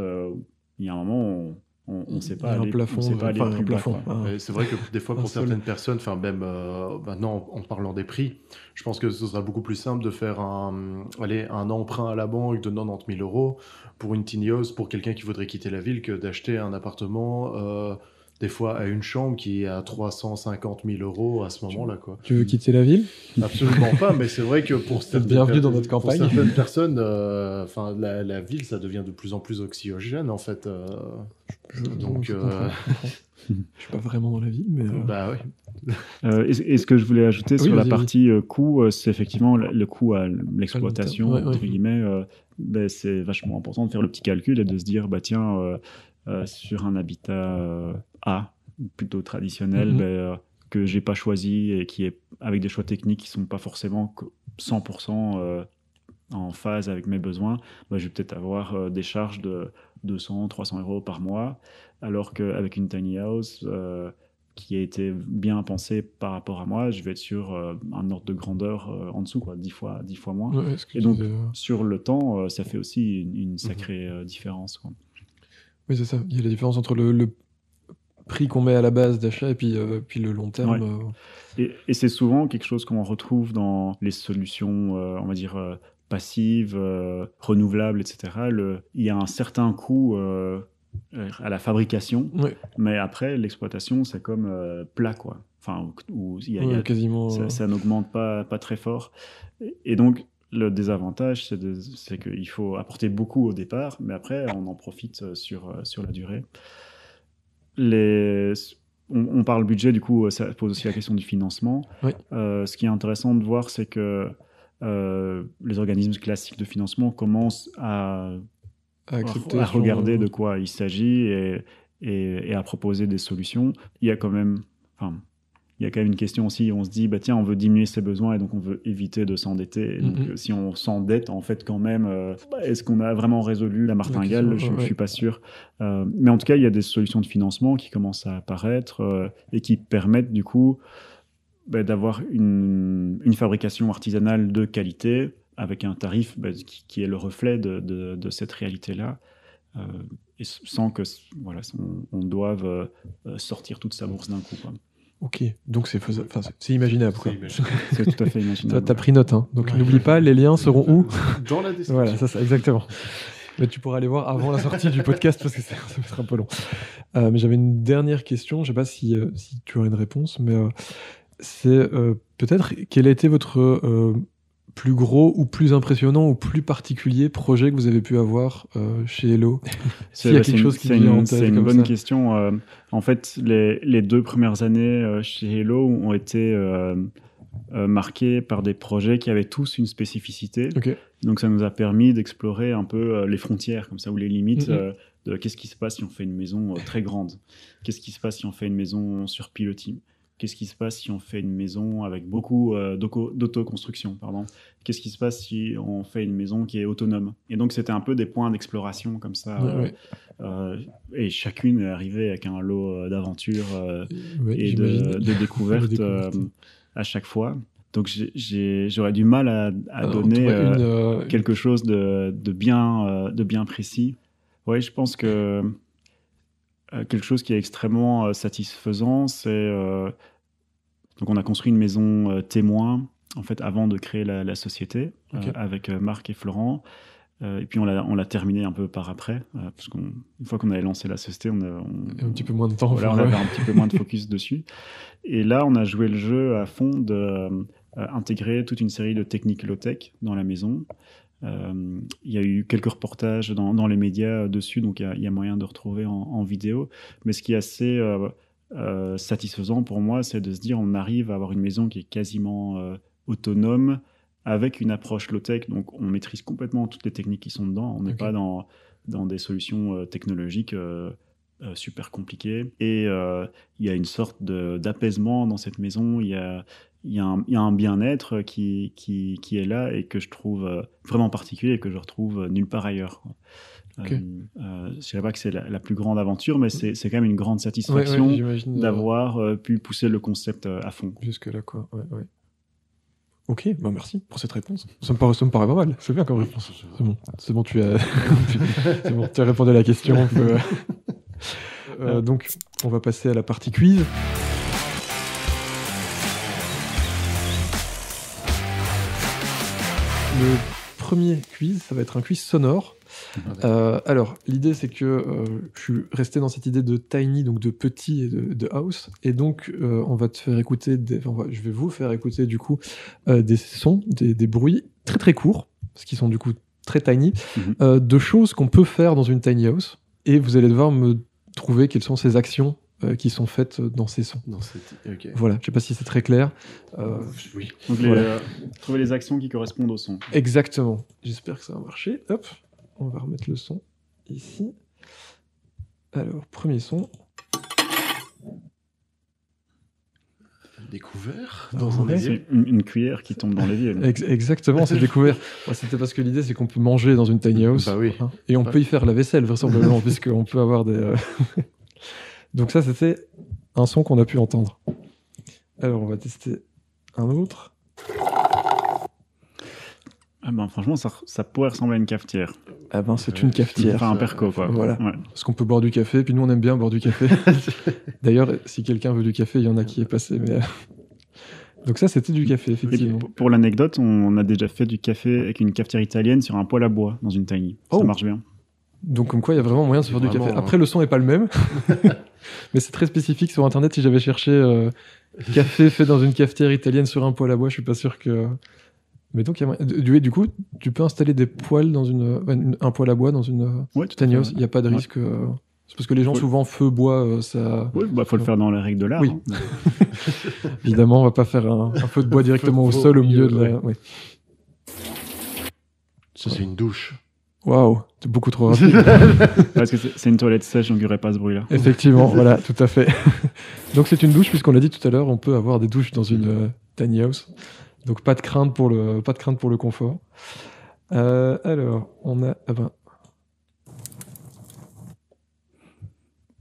il y a un moment, on ne sait pas Il y a un aller, plafond, on sait pas aller enfin, plus un bas. plafond. Quoi. Et c'est vrai que des fois, Un pour seul. certaines personnes, enfin même maintenant en parlant des prix, je pense que ce sera beaucoup plus simple de faire un emprunt à la banque de 90 000 euros pour une tiny house pour quelqu'un qui voudrait quitter la ville que d'acheter un appartement des fois à une chambre qui est à 350 000 euros à ce moment-là, quoi. Tu veux quitter la ville? Absolument pas, mais c'est vrai que pour certaines, bienvenue dans notre pour campagne. certaines personnes, enfin la ville, ça devient de plus en plus oxygène en fait. Donc, je comprends. Je suis pas vraiment dans la ville, mais... bah oui. Et ce que je voulais ajouter Oui, sur la vas-y, partie coût, c'est effectivement le coût à l'exploitation, Ouais, ouais. entre guillemets. Ben, c'est vachement important de faire le petit calcul et de se dire, bah, tiens, sur un habitat A, plutôt traditionnel, Mhm. que j'ai pas choisi et qui est avec des choix techniques qui sont pas forcément 100% en phase avec mes besoins, bah, je vais peut-être avoir des charges de 200, 300 euros par mois, alors qu'avec une tiny house qui a été bien pensée par rapport à moi, je vais être sur un ordre de grandeur en dessous, quoi, 10 fois moins. Ouais, ce que Et tu donc, disais, sur le temps, ça fait aussi une sacrée différence. Quoi. oui, c'est ça. Il y a la différence entre le prix qu'on met à la base d'achat et puis le long terme. Ouais. Et c'est souvent quelque chose qu'on retrouve dans les solutions, on va dire, passives, renouvelables, etc. Il y a un certain coût à la fabrication, Ouais, mais après, l'exploitation, c'est comme plat, quoi. Enfin, où ouais, quasiment. ça n'augmente pas très fort. Et donc, le désavantage, c'est qu'il faut apporter beaucoup au départ, mais après, on en profite sur la durée. On parle budget, du coup, ça pose aussi la question du financement. Oui. Ce qui est intéressant de voir, c'est que les organismes classiques de financement commencent à accepter regarder de quoi il s'agit et à proposer des solutions. Il y a quand même une question aussi, on se dit, bah, tiens, on veut diminuer ses besoins et donc on veut éviter de s'endetter. Et donc, si on s'endette, en fait, quand même, est-ce qu'on a vraiment résolu la martingale? Je ne suis pas sûr. Mais en tout cas, il y a des solutions de financement qui commencent à apparaître et qui permettent, du coup, d'avoir une fabrication artisanale de qualité avec un tarif qui est le reflet de cette réalité-là. Et sans que on doive sortir toute sa bourse d'un coup. Quoi. Ok, donc c'est faisable. Enfin, c'est imaginable, quoi. C'est tout à fait imaginable. T'as pris note, hein. Donc n'oublie pas, les liens seront où? Dans la description. Voilà, ça, exactement. Mais tu pourras aller voir avant la sortie du podcast parce que ça va être un peu long. Mais j'avais une dernière question, je sais pas si tu aurais une réponse, mais c'est peut-être quel a été votre plus gros ou plus impressionnant ou plus particulier projet que vous avez pu avoir chez Hello? S'il y a quelque chose qui vient en tête. C'est une comme bonne ça. question. En fait, les 2 premières années chez Hello ont été marquées par des projets qui avaient tous une spécificité. Ok. Donc ça nous a permis d'explorer un peu les frontières, comme ça, ou les limites de qu'est-ce qui se passe si on fait une maison très grande, qu'est-ce qui se passe si on fait une maison sur pilotis, qu'est-ce qui se passe si on fait une maison avec beaucoup d'autoconstruction, pardon, qu'est-ce qui se passe si on fait une maison qui est autonome. Et donc c'était un peu des points d'exploration comme ça, et chacune est arrivée avec un lot d'aventures et de découvertes à chaque fois. Donc j'aurais du mal à donner quelque chose de bien précis. Oui, je pense que quelque chose qui est extrêmement satisfaisant, c'est... donc on a construit une maison témoin, en fait, avant de créer la société, avec Marc et Florent. Et puis on l'a terminé un peu par après, parce qu'une fois qu'on avait lancé la société, on un petit peu moins de temps. Voilà, on avait un petit peu moins de focus dessus. Et là, on a joué le jeu à fond d'intégrer toute une série de techniques low-tech dans la maison. Il y a eu quelques reportages dans les médias dessus, donc il y a moyen de retrouver en vidéo. Mais ce qui est assez satisfaisant pour moi, c'est de se dire on arrive à avoir une maison qui est quasiment autonome, avec une approche low-tech, donc on maîtrise complètement toutes les techniques qui sont dedans. On n'est pas dans des solutions technologiques super compliquées. Et il y a une sorte d'apaisement dans cette maison. Il y a un bien-être qui est là et que je trouve vraiment particulier et que je retrouve nulle part ailleurs. Je ne dirais pas que c'est la plus grande aventure, mais c'est quand même une grande satisfaction d'avoir pu pousser le concept à fond. Jusque-là, quoi. Ouais. Ok, bah merci pour cette réponse. Ça me paraît pas mal. C'est bien comme réponse. C'est bon, tu as répondu à la question. Donc, on va passer à la partie quiz. Le premier quiz, ça va être un quiz sonore. Alors, l'idée, c'est que je suis resté dans cette idée de tiny, donc de petit et de house. Et donc, on va te faire écouter, je vais vous faire écouter, du coup, des sons, des bruits très très courts, parce qu'ils sont du coup très tiny, de choses qu'on peut faire dans une tiny house. Et vous allez devoir me trouver quelles sont ces actions qui sont faites dans ces sons. Voilà, je ne sais pas si c'est très clair. Oui. Donc, trouver les actions qui correspondent au son. Exactement. J'espère que ça va marcher. Hop. On va remettre le son ici. Alors, premier son. Découvert dans un c'est une cuillère qui tombe dans l'évier. Exactement, c'est découvert. C'était parce que l'idée, c'est qu'on peut manger dans une tiny house. Bah oui. Et on peut y faire la vaisselle, vraisemblablement, puisqu'on peut avoir des... Donc ça, c'était un son qu'on a pu entendre. Alors, on va tester un autre. Ah ben, franchement, ça pourrait ressembler à une cafetière. Ah ben, c'est une cafetière. Enfin, un perco, quoi. Voilà. Ouais. Parce qu'on peut boire du café, puis nous, on aime bien boire du café. D'ailleurs, si quelqu'un veut du café, il y en a qui est passé. Mais... Donc ça, c'était du café, effectivement. Pour l'anecdote, on a déjà fait du café avec une cafetière italienne sur un poêle à bois dans une tiny. Ça marche bien. Donc, comme quoi, il y a vraiment moyen de se faire du café. Après, le son n'est pas le même. Mais c'est très spécifique. Sur Internet, si j'avais cherché café fait dans une cafetière italienne sur un poêle à bois, je suis pas sûr que... Mais donc, du coup, tu peux installer des poêles dans un poêle à bois dans une tiny house. Il n'y a pas de risque. C'est parce que les gens, souvent, feu, bois, ça... Oui, bah, faut le faire dans les règles de l'art. Oui. Hein. Évidemment, on va pas faire un feu de bois directement au sol, au milieu de la... Ouais. Ça, c'est une douche. Waouh, c'est beaucoup trop rapide. Parce que c'est une toilette sèche, donc il n'y aurait pas ce bruit-là. Effectivement, voilà, tout à fait. Donc, c'est une douche, puisqu'on l'a dit tout à l'heure, on peut avoir des douches dans une tiny house. Donc pas de crainte pour le confort. Alors, on a...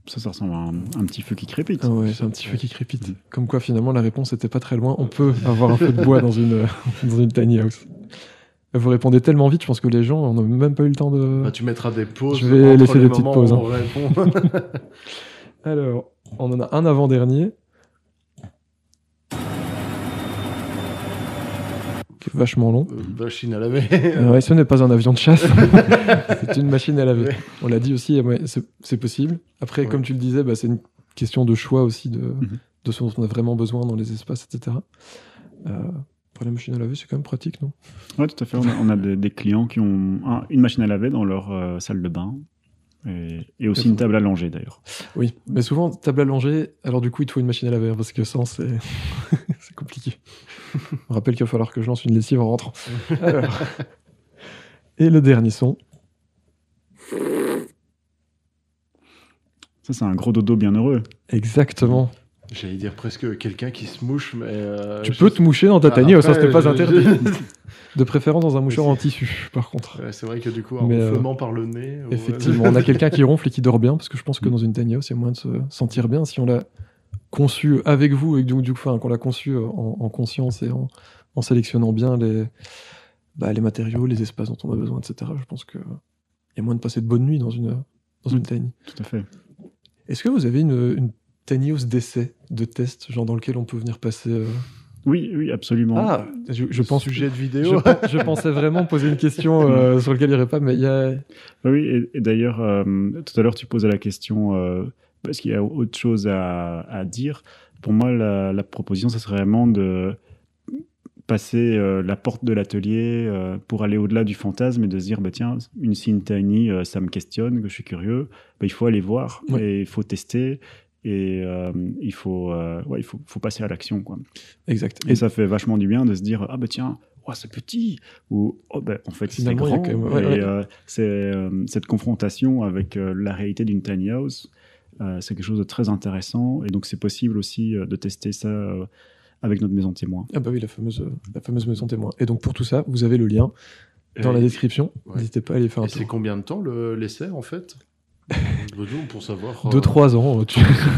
Ça ressemble à un petit feu qui crépite. Ah ouais, c'est un petit feu qui crépite. Comme quoi, finalement, la réponse n'était pas très loin. On peut avoir un feu de bois dans une tiny house. Vous répondez tellement vite, je pense que les gens n'ont même pas eu le temps de... Bah, tu mettras des pauses. Je vais laisser des petites pauses. Hein. Alors, on en a un avant-dernier. Vachement long. Machine à laver. Ouais, ce n'est pas un avion de chasse. C'est une machine à laver. Ouais. On l'a dit aussi, ouais, c'est possible. Après, comme tu le disais, c'est une question de choix aussi de ce dont on a vraiment besoin dans les espaces, etc. Pour les machines à laver, c'est quand même pratique, non? Oui, tout à fait. On a des clients qui ont une machine à laver dans leur salle de bain. Et aussi une table à langer, d'ailleurs. Oui, mais souvent, table à langer, alors du coup, il te faut une machine à laver, parce que sans, c'est compliqué. Je me rappelle qu'il va falloir que je lance une lessive en rentrant. Alors. Et le dernier son. Ça, c'est un gros dodo bien heureux. Exactement. J'allais dire presque quelqu'un qui se mouche, mais... tu peux te moucher dans ta tiny, ça, c'était pas interdit. De préférence dans un mouchoir en tissu, par contre. Ouais, c'est vrai que du coup, un ronflement par le nez... Effectivement, on a quelqu'un qui ronfle et qui dort bien, parce que je pense que dans une tiny house, il y a moyen de se sentir bien si on l'a conçu avec vous et donc du coup, qu'on l'a conçu en conscience et en sélectionnant bien les matériaux, les espaces dont on a besoin, etc. Je pense qu'il y a moyen de passer de bonnes nuits dans une tiny. Tout à fait. Est-ce que vous avez une tiny house d'essai, de test, genre dans lequel on peut venir passer Oui, absolument. Ah, je pense sujet de vidéo. je pensais vraiment poser une question sur laquelle il n'y aurait pas, mais il y a... Oui, et d'ailleurs, tout à l'heure, tu posais la question parce qu'il y a autre chose à dire. Pour moi, la proposition, ça serait vraiment de passer la porte de l'atelier pour aller au-delà du fantasme et de se dire, tiens, une scene tiny, ça me questionne, que je suis curieux. Il faut aller voir, et il faut tester. Et il faut passer à l'action, quoi. Exact. Et ça fait vachement du bien de se dire, tiens, c'est petit, ou en fait c'est grand. C'est cette confrontation avec la réalité d'une tiny house, c'est quelque chose de très intéressant, et donc c'est possible aussi de tester ça avec notre maison témoin. Ah bah oui, la fameuse maison témoin. Et donc pour tout ça, vous avez le lien dans la description. N'hésitez pas à aller faire un tour. Et c'est combien de temps l'essai en fait? Pour savoir 2-3 ans,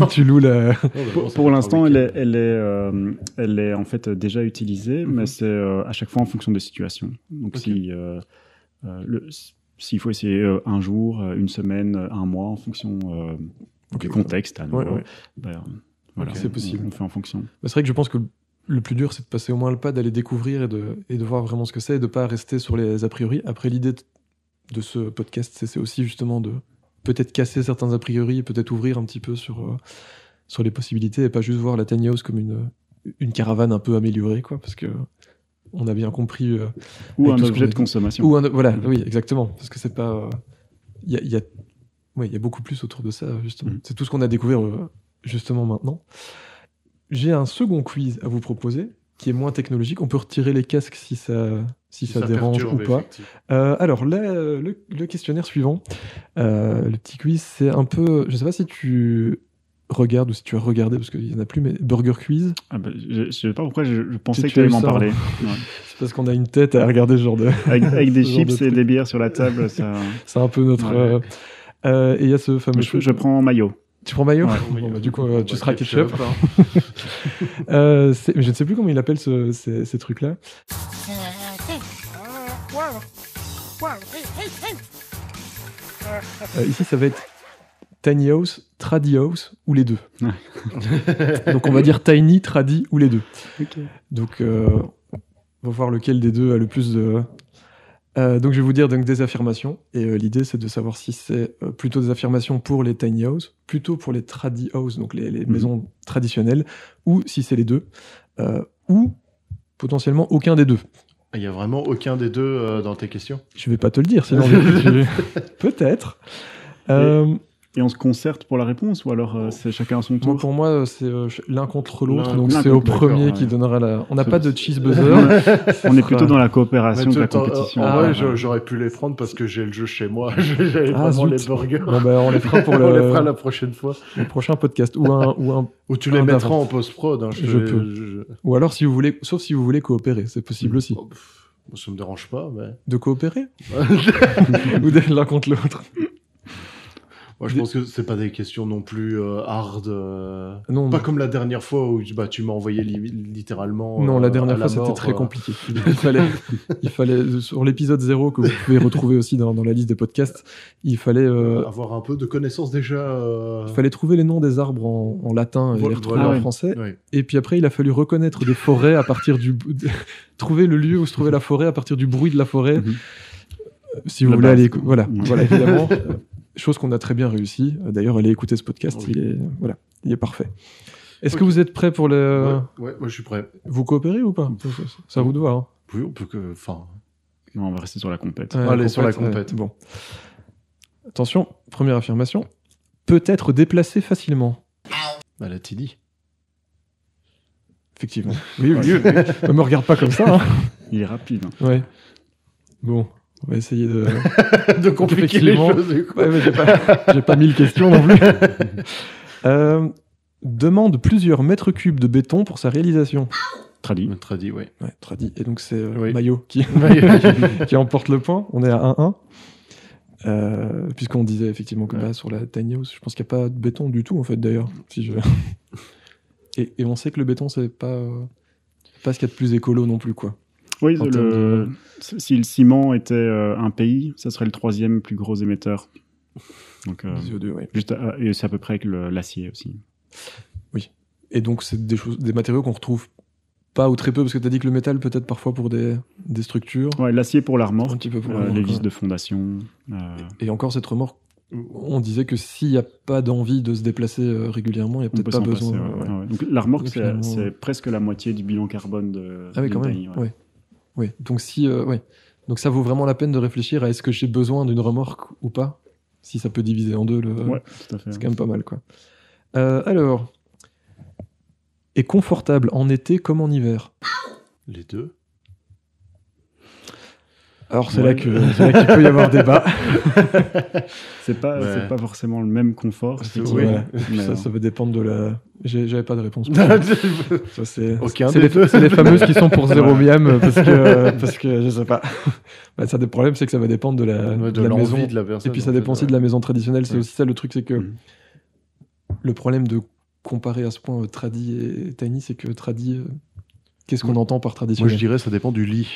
tu loues la... Pour l'instant, elle est en fait déjà utilisée, mais c'est à chaque fois en fonction des situations. Donc s'il faut essayer un jour, une semaine, un mois, en fonction du contexte, voilà, c'est possible. On fait en fonction. C'est vrai que je pense que le plus dur, c'est de passer au moins le pas, d'aller découvrir et de voir vraiment ce que c'est, et de ne pas rester sur les a priori. Après, l'idée de ce podcast, c'est aussi justement de peut-être casser certains a priori, peut-être ouvrir un petit peu sur les possibilités, et pas juste voir la tiny house comme une caravane un peu améliorée, quoi, parce que on a bien compris... ou un objet de consommation. Voilà, oui, exactement. Parce que c'est pas... Il y a beaucoup plus autour de ça, justement. C'est tout ce qu'on a découvert, justement, maintenant. J'ai un second quiz à vous proposer, qui est moins technologique. On peut retirer les casques si ça dérange ou pas. Alors, le questionnaire suivant, le petit quiz, c'est un peu... Je sais pas si tu regardes ou si tu as regardé, parce qu'il n'y en a plus, mais Burger Quiz. Je ne sais pas pourquoi je pensais que tu allais m'en parler. Ouais. C'est parce qu'on a une tête à regarder ce genre de... Avec des chips et des bières sur la table, ça... C'est un peu notre... et il y a ce fameux... Je prends maillot. Tu prends maillot? Ouais. Du coup, tu seras ketchup. Mais je ne sais plus comment il appelle ces trucs-là. Ici, ça va être Tiny House, Tradi House ou les deux. Donc, on va dire Tiny, Tradi ou les deux. Okay. Donc, on va voir lequel des deux a le plus de... donc, je vais vous dire donc, des affirmations. Et l'idée, c'est de savoir si c'est plutôt des affirmations pour les tiny house, plutôt pour les tradi house, donc les maisons traditionnelles, ou si c'est les deux, ou potentiellement aucun des deux. Il n'y a vraiment aucun des deux dans tes questions? Je ne vais pas te le dire, sinon peut-être. Et on se concerte pour la réponse, ou alors c'est chacun à son tour? Pour moi, c'est l'un contre l'autre, donc c'est au premier qui donnera la... On n'a pas de cheeseburger. On est plutôt dans la coopération que la compétition. J'aurais pu les prendre parce que j'ai le jeu chez moi. J'avais vraiment les burgers. Bon, on les fera on les fera la prochaine fois. Le prochain podcast. Ou tu les mettras en post-prod. Hein, je peux. Ou alors, si vous voulez, sauf si vous voulez coopérer, c'est possible aussi. Ça me dérange pas, mais... De coopérer? Ou d'être l'un contre l'autre? Moi, je pense que c'est pas des questions non plus hard. Non, pas comme la dernière fois où tu m'as envoyé littéralement. Non, la dernière fois, c'était très compliqué. Il fallait, sur l'épisode 0, que vous pouvez retrouver aussi dans la liste des podcasts, il fallait... avoir un peu de connaissances déjà. Il fallait trouver les noms des arbres en latin et les retrouver en français. Ouais. Et puis après, il a fallu reconnaître des forêts à partir du... trouver le lieu où se trouvait la forêt à partir du bruit de la forêt. Si vous voulez aller... Voilà, évidemment. Chose qu'on a très bien réussi. D'ailleurs, allez écouter ce podcast, il est parfait. Est-ce que vous êtes prêts pour le... Ouais, moi je suis prêt. Vous coopérez ou pas? Ça vous doit, hein. Oui, on peut que... Non, on va rester sur la compète. Allez, sur la compète. Bon. Attention, première affirmation. Peut être déplacé facilement. La TD. Effectivement. Oui. Ne me regarde pas comme ça. Hein. Il est rapide. Hein. Ouais. Bon. On va essayer de... de compliquer les choses. Du coup. Ouais, j'ai pas 1000 questions non plus. Demande plusieurs mètres cubes de béton pour sa réalisation. Tradi, oui. Ouais, Tradi. Et donc c'est Mayo qui emporte le point. On est à 1-1. Puisqu'on disait effectivement que là, sur la tiny house, je pense qu'il n'y a pas de béton du tout, en fait, d'ailleurs. Et on sait que le béton, c'est pas ce qu'il y a de plus écolo non plus, quoi. Oui, si le ciment était un pays, ça serait le 3e plus gros émetteur. Donc, CO2, ouais. et c'est à peu près avec l'acier aussi. Oui. Et donc, c'est des matériaux qu'on retrouve pas ou très peu, parce que tu as dit que le métal, peut-être parfois pour des structures. Ouais, l'acier pour la Un remorque, petit peu pour les vis de fondation. Et encore, cette remorque, on disait que s'il n'y a pas d'envie de se déplacer régulièrement, il n'y a peut-être pas besoin. Ouais. Donc, la remorque, Donc, finalement, c'est presque la moitié du bilan carbone de Ah oui, quand Tiny, même. Ouais. Ouais. Donc, donc ça vaut vraiment la peine de réfléchir à est-ce que j'ai besoin d'une remorque ou pas, si ça peut diviser en deux. Ouais, tout à fait. C'est quand même pas mal, quoi. Alors, est confortable en été comme en hiver? Les deux. Alors c'est là qu'il peut y avoir débat. C'est pas forcément le même confort. Voilà. Ça va dépendre de la... J'avais pas de réponse. Ça, c'est les fameuses qui sont pour 0 miam parce que je sais pas. Ça, le problème, c'est que ça va dépendre de la maison. De la personne, et puis ça dépend aussi de la maison traditionnelle. C'est aussi ça le truc, c'est que le problème de comparer à ce point Tradi et Tiny, c'est que Tradi, qu'est-ce qu'on entend par traditionnel? Moi, je dirais ça dépend du lit.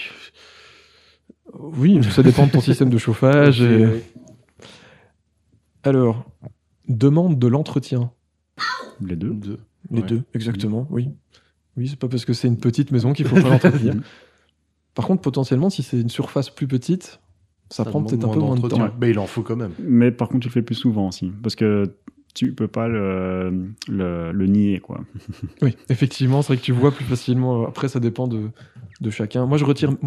Oui, ça dépend de ton système de chauffage. Alors, demande de l'entretien. Les deux. Les deux, exactement, oui. Oui, c'est pas parce que c'est une petite maison qu'il faut pas l'entretenir. Par contre, potentiellement, si c'est une surface plus petite, ça prend peut-être un peu moins de temps. Mais il en faut quand même. Mais par contre, tu le fais plus souvent aussi. Parce que tu peux pas le nier, quoi. Oui, effectivement, c'est vrai que tu vois plus facilement. Après, ça dépend de chacun. Moi,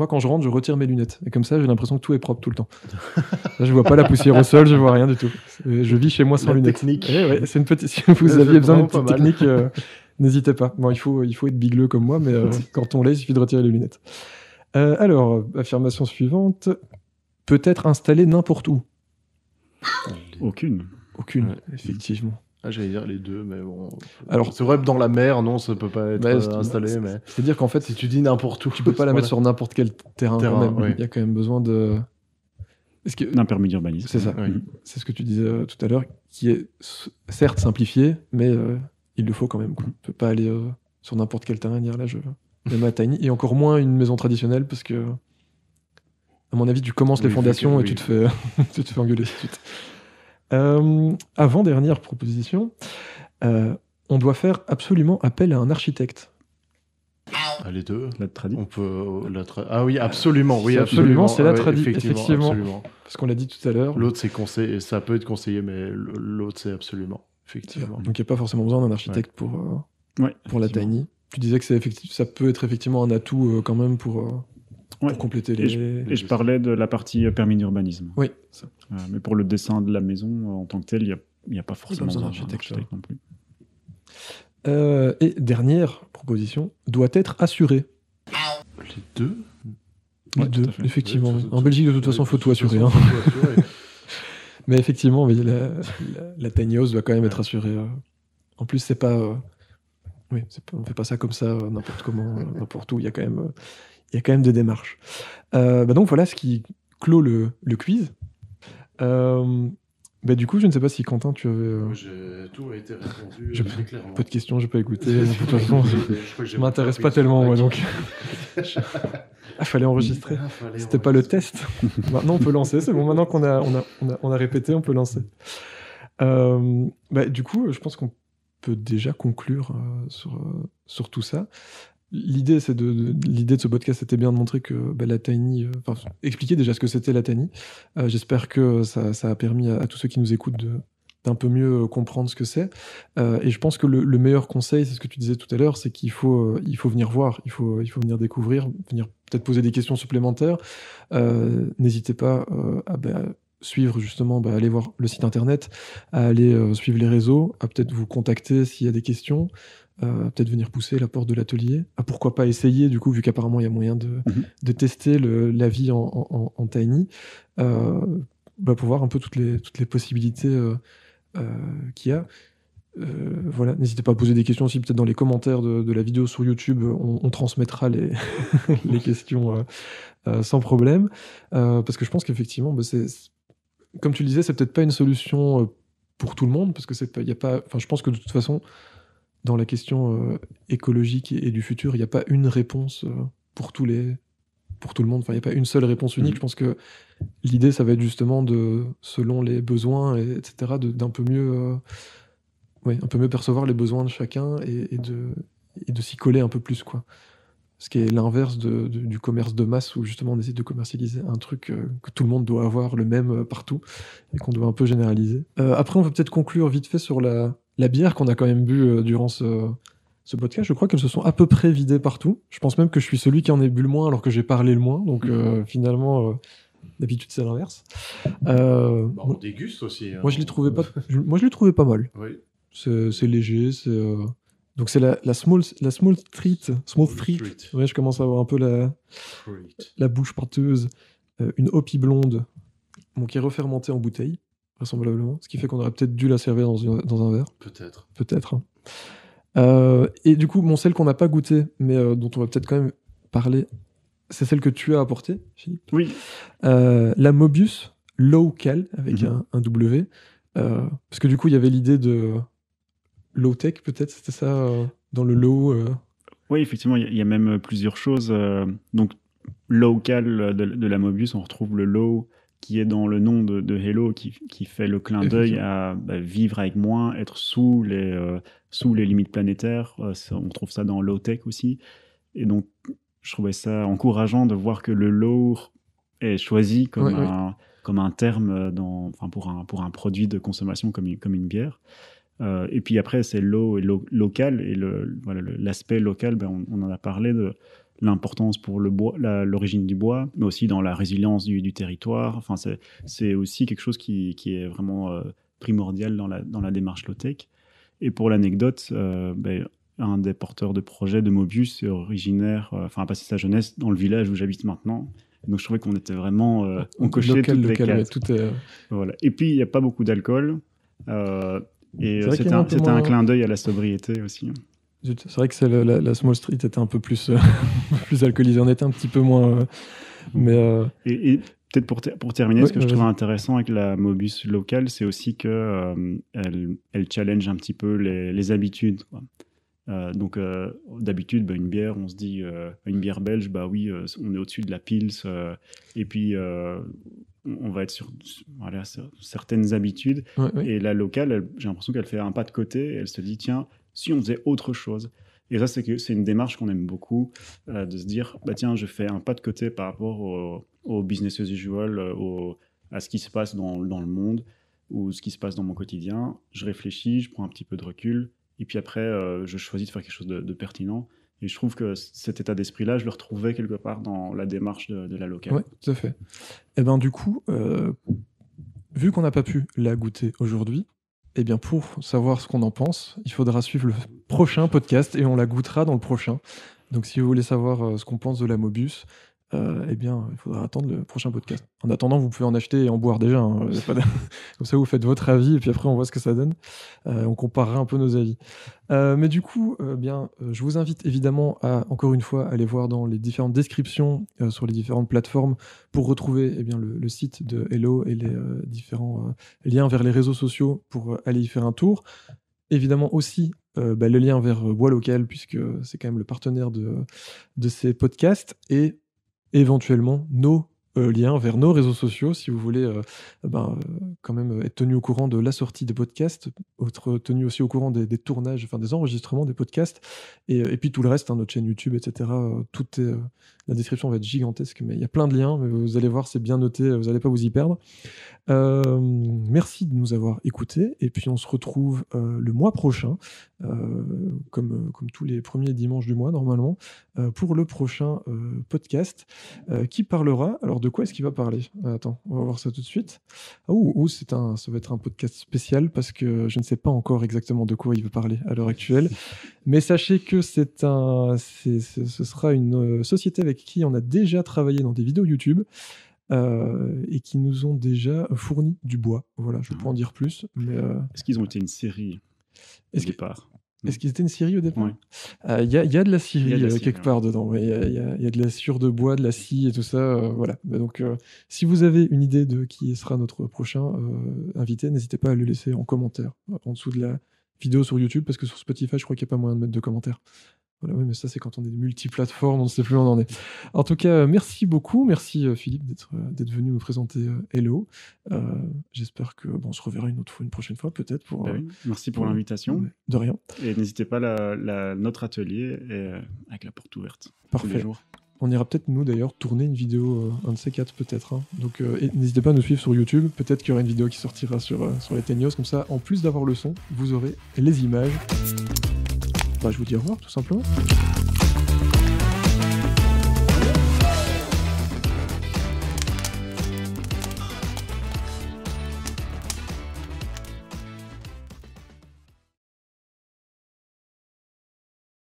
quand je rentre, je retire mes lunettes. Et comme ça, j'ai l'impression que tout est propre tout le temps. Là, je vois pas la poussière au sol, je vois rien du tout. Je vis chez moi sans lunettes. Technique. C'est une petite... Si vous aviez besoin d'une petite technique, n'hésitez pas. Bon, il faut être bigleux comme moi, mais quand on l'est, il suffit de retirer les lunettes. Alors, affirmation suivante. Peut être installé n'importe où. Aucune, effectivement. J'allais dire les deux, mais bon. Alors, c'est vrai que dans la mer, non, ça peut pas être installé. Mais... C'est-à-dire qu'en fait, si tu dis n'importe où, tu peux pas la mettre sur n'importe quel terrain quand même. Oui. Il y a quand même besoin de... d'un permis d'urbanisme. C'est ça. Oui. C'est ce que tu disais tout à l'heure, qui est certes simplifié, mais il le faut quand même. On ne peut pas aller sur n'importe quel terrain et dire là, je mets ma tiny. Et encore moins une maison traditionnelle, parce que, à mon avis, tu commences les fondations et tu te fais engueuler tout de suite. Avant-dernière proposition, on doit faire absolument appel à un architecte. Les deux. La tradi. On peut ah oui, absolument, oui, absolument. C'est la tradi, effectivement. Absolument. Parce qu'on l'a dit tout à l'heure. L'autre c'est conseillé, ça peut être conseillé, mais l'autre c'est absolument, effectivement. Donc il n'y a pas forcément besoin d'un architecte pour la tiny. Tu disais que ça peut être effectivement un atout quand même pour compléter Et je parlais de la partie permis d'urbanisme. Oui. Mais pour le dessin de la maison en tant que tel, il n'y a pas forcément besoin d'un architecte non plus. Et dernière proposition, doit être assuré. Les deux. Les deux, effectivement. En Belgique, de toute façon, il faut tout assurer. Mais effectivement, la tiny house doit quand même être assurée. En plus, c'est pas... on fait pas ça comme ça, n'importe comment, n'importe où. Il y a quand même des démarches. Donc voilà ce qui clôt le quiz. Du coup, je ne sais pas si Quentin, tu avais... Tout a été répondu très clairement. Peu de questions, j'ai pas écouté. De toute façon, je m'intéresse pas tellement, moi, donc... fallait enregistrer. C'était pas le test. Maintenant, on peut lancer. C'est bon, maintenant qu'on a répété, on peut lancer. Du coup, je pense qu'on peut déjà conclure sur tout ça. L'idée de ce podcast, c'était bien de montrer que la tiny, expliquer déjà ce que c'était la tiny. J'espère que ça a permis à tous ceux qui nous écoutent d'un peu mieux comprendre ce que c'est. Et je pense que le meilleur conseil, c'est ce que tu disais tout à l'heure, c'est qu'il faut venir voir, il faut venir découvrir, venir peut-être poser des questions supplémentaires. N'hésitez pas à suivre justement, aller voir le site internet, à aller suivre les réseaux, à peut-être vous contacter s'il y a des questions. Peut-être venir pousser la porte de l'atelier. Pourquoi pas essayer, du coup, vu qu'apparemment il y a moyen de tester la vie en tiny, pour voir un peu toutes les possibilités qu'il y a. Voilà, n'hésitez pas à poser des questions aussi, peut-être dans les commentaires de la vidéo sur YouTube, on transmettra les questions sans problème. Parce que je pense qu'effectivement, comme tu le disais, c'est peut-être pas une solution pour tout le monde, parce que je pense que de toute façon, dans la question écologique et du futur, il n'y a pas une réponse pour tout le monde. Enfin, il n'y a pas une seule réponse unique. Je pense que l'idée, ça va être justement selon les besoins, etc., d'un peu mieux, un peu mieux percevoir les besoins de chacun et de s'y coller un peu plus, quoi. Ce qui est l'inverse du commerce de masse où justement on essaie de commercialiser un truc que tout le monde doit avoir le même partout et qu'on doit un peu généraliser. Après, on va peut-être conclure vite fait sur la bière qu'on a quand même bu durant ce podcast. Je crois qu'elles se sont à peu près vidées partout. Je pense même que je suis celui qui en ait bu le moins alors que j'ai parlé le moins. Donc finalement, d'habitude c'est l'inverse. On déguste aussi. Hein. Moi je l'ai trouvé pas mal. Oui. C'est léger, donc c'est la Small Street. Ouais, je commence à avoir un peu la bouche pâteuse. Une hoppy blonde, qui est refermentée en bouteille, vraisemblablement. Ce qui fait qu'on aurait peut-être dû la servir dans un verre. Peut-être. Hein. Et du coup, celle qu'on n'a pas goûtée, mais dont on va peut-être quand même parler, c'est celle que tu as apportée, Philippe. Oui. La Mobius Low Cal, avec un W. Parce que du coup, il y avait l'idée de low tech, peut-être, c'était ça, dans le low. Oui, effectivement, il y a même plusieurs choses. Donc, local de la Mobius, on retrouve le low qui est dans le nom de Hello, qui fait le clin d'œil à vivre avec moins, être sous les limites planétaires. On trouve ça dans low tech aussi. Et donc, je trouvais ça encourageant de voir que le low est choisi comme un terme pour un produit de consommation comme une bière. Et puis après, c'est low et local. Et l'aspect local, on en a parlé de l'importance pour le bois, l'origine du bois, mais aussi dans la résilience du territoire. Enfin, c'est aussi quelque chose qui est vraiment primordial dans la démarche low-tech. Et pour l'anecdote, un des porteurs de projet de Mobius est originaire, a passé sa jeunesse dans le village où j'habite maintenant. Donc je trouvais qu'on était vraiment... on cochait toutes les cases. Voilà. Et puis, il n'y a pas beaucoup d'alcool. Et c'était un clin d'œil à la sobriété aussi. C'est vrai que la Small Street était un peu plus, plus alcoolisée. On était un petit peu moins... Et peut-être pour terminer, ce que je trouve intéressant avec la Mobius locale, c'est aussi qu'elle elle challenge un petit peu les habitudes, quoi. Donc d'habitude, une bière, on se dit une bière belge, on est au-dessus de la Pils, et puis on va être sur certaines habitudes. Et la locale, j'ai l'impression qu'elle fait un pas de côté et elle se dit, tiens, si on faisait autre chose. Et ça, c'est une démarche qu'on aime beaucoup, de se dire, tiens, je fais un pas de côté par rapport au business as usual, à ce qui se passe dans le monde ou ce qui se passe dans mon quotidien. Je réfléchis, je prends un petit peu de recul. Et puis après, je choisis de faire quelque chose de pertinent. Et je trouve que cet état d'esprit-là, je le retrouvais quelque part dans la démarche de la locale. Oui, tout à fait. Et du coup, vu qu'on n'a pas pu la goûter aujourd'hui, pour savoir ce qu'on en pense, il faudra suivre le prochain podcast et on la goûtera dans le prochain. Donc si vous voulez savoir ce qu'on pense de la Mobius, il faudra attendre le prochain podcast. En attendant, vous pouvez en acheter et en boire déjà. Hein. Comme ça, vous faites votre avis et puis après, on voit ce que ça donne. On comparera un peu nos avis. Mais du coup, je vous invite évidemment à, encore une fois, aller voir dans les différentes descriptions sur les différentes plateformes pour retrouver le site de Hello et les différents liens vers les réseaux sociaux pour aller y faire un tour. Évidemment aussi le lien vers Bois Local, puisque c'est quand même le partenaire de ces podcasts, et éventuellement nos liens vers nos réseaux sociaux si vous voulez quand même être tenu au courant de la sortie des podcasts, être tenu aussi au courant des tournages, des enregistrements des podcasts, et puis tout le reste, notre chaîne YouTube, etc. Tout est, la description va être gigantesque, mais il y a plein de liens, mais vous allez voir, c'est bien noté, vous n'allez pas vous y perdre. Merci de nous avoir écoutés, et puis on se retrouve le mois prochain, comme tous les premiers dimanches du mois normalement, pour le prochain podcast qui parlera. Alors de quoi est-ce qu'il va parler ? Attends, on va voir ça tout de suite. Ça va être un podcast spécial parce que je ne sais pas encore exactement de quoi il veut parler à l'heure actuelle, mais sachez que ce sera une société avec qui on a déjà travaillé dans des vidéos YouTube. Et qui nous ont déjà fourni du bois. Voilà, je ne peux pas en dire plus. Mais Est-ce qu'ils ont été une série au départ ? Est-ce qu'ils étaient une scierie au départ ? Ouais. Il y a de la scierie quelque part dedans. Il y a de la sciure de bois, de la scie et tout ça. Voilà. Donc, si vous avez une idée de qui sera notre prochain invité, n'hésitez pas à le laisser en commentaire en dessous de vidéo sur YouTube, parce que sur Spotify, je crois qu'il n'y a pas moyen de mettre de commentaires. Voilà, oui, mais ça, c'est quand on est multiplateformes, on ne sait plus où on en est. En tout cas, merci beaucoup. Merci, Philippe, d'être venu nous présenter Hello. J'espère que on se reverra une prochaine fois, peut-être. Oui. Merci pour l'invitation. De rien. Et n'hésitez pas, notre atelier est avec la porte ouverte. Parfait. Tous les jours. On ira peut-être, nous, d'ailleurs, tourner une vidéo, un de ces quatre, peut-être. Hein. Donc, et n'hésitez pas à nous suivre sur YouTube. Peut-être qu'il y aura une vidéo qui sortira sur les Tenios. Comme ça, en plus d'avoir le son, vous aurez les images. Je vous dis au revoir, tout simplement.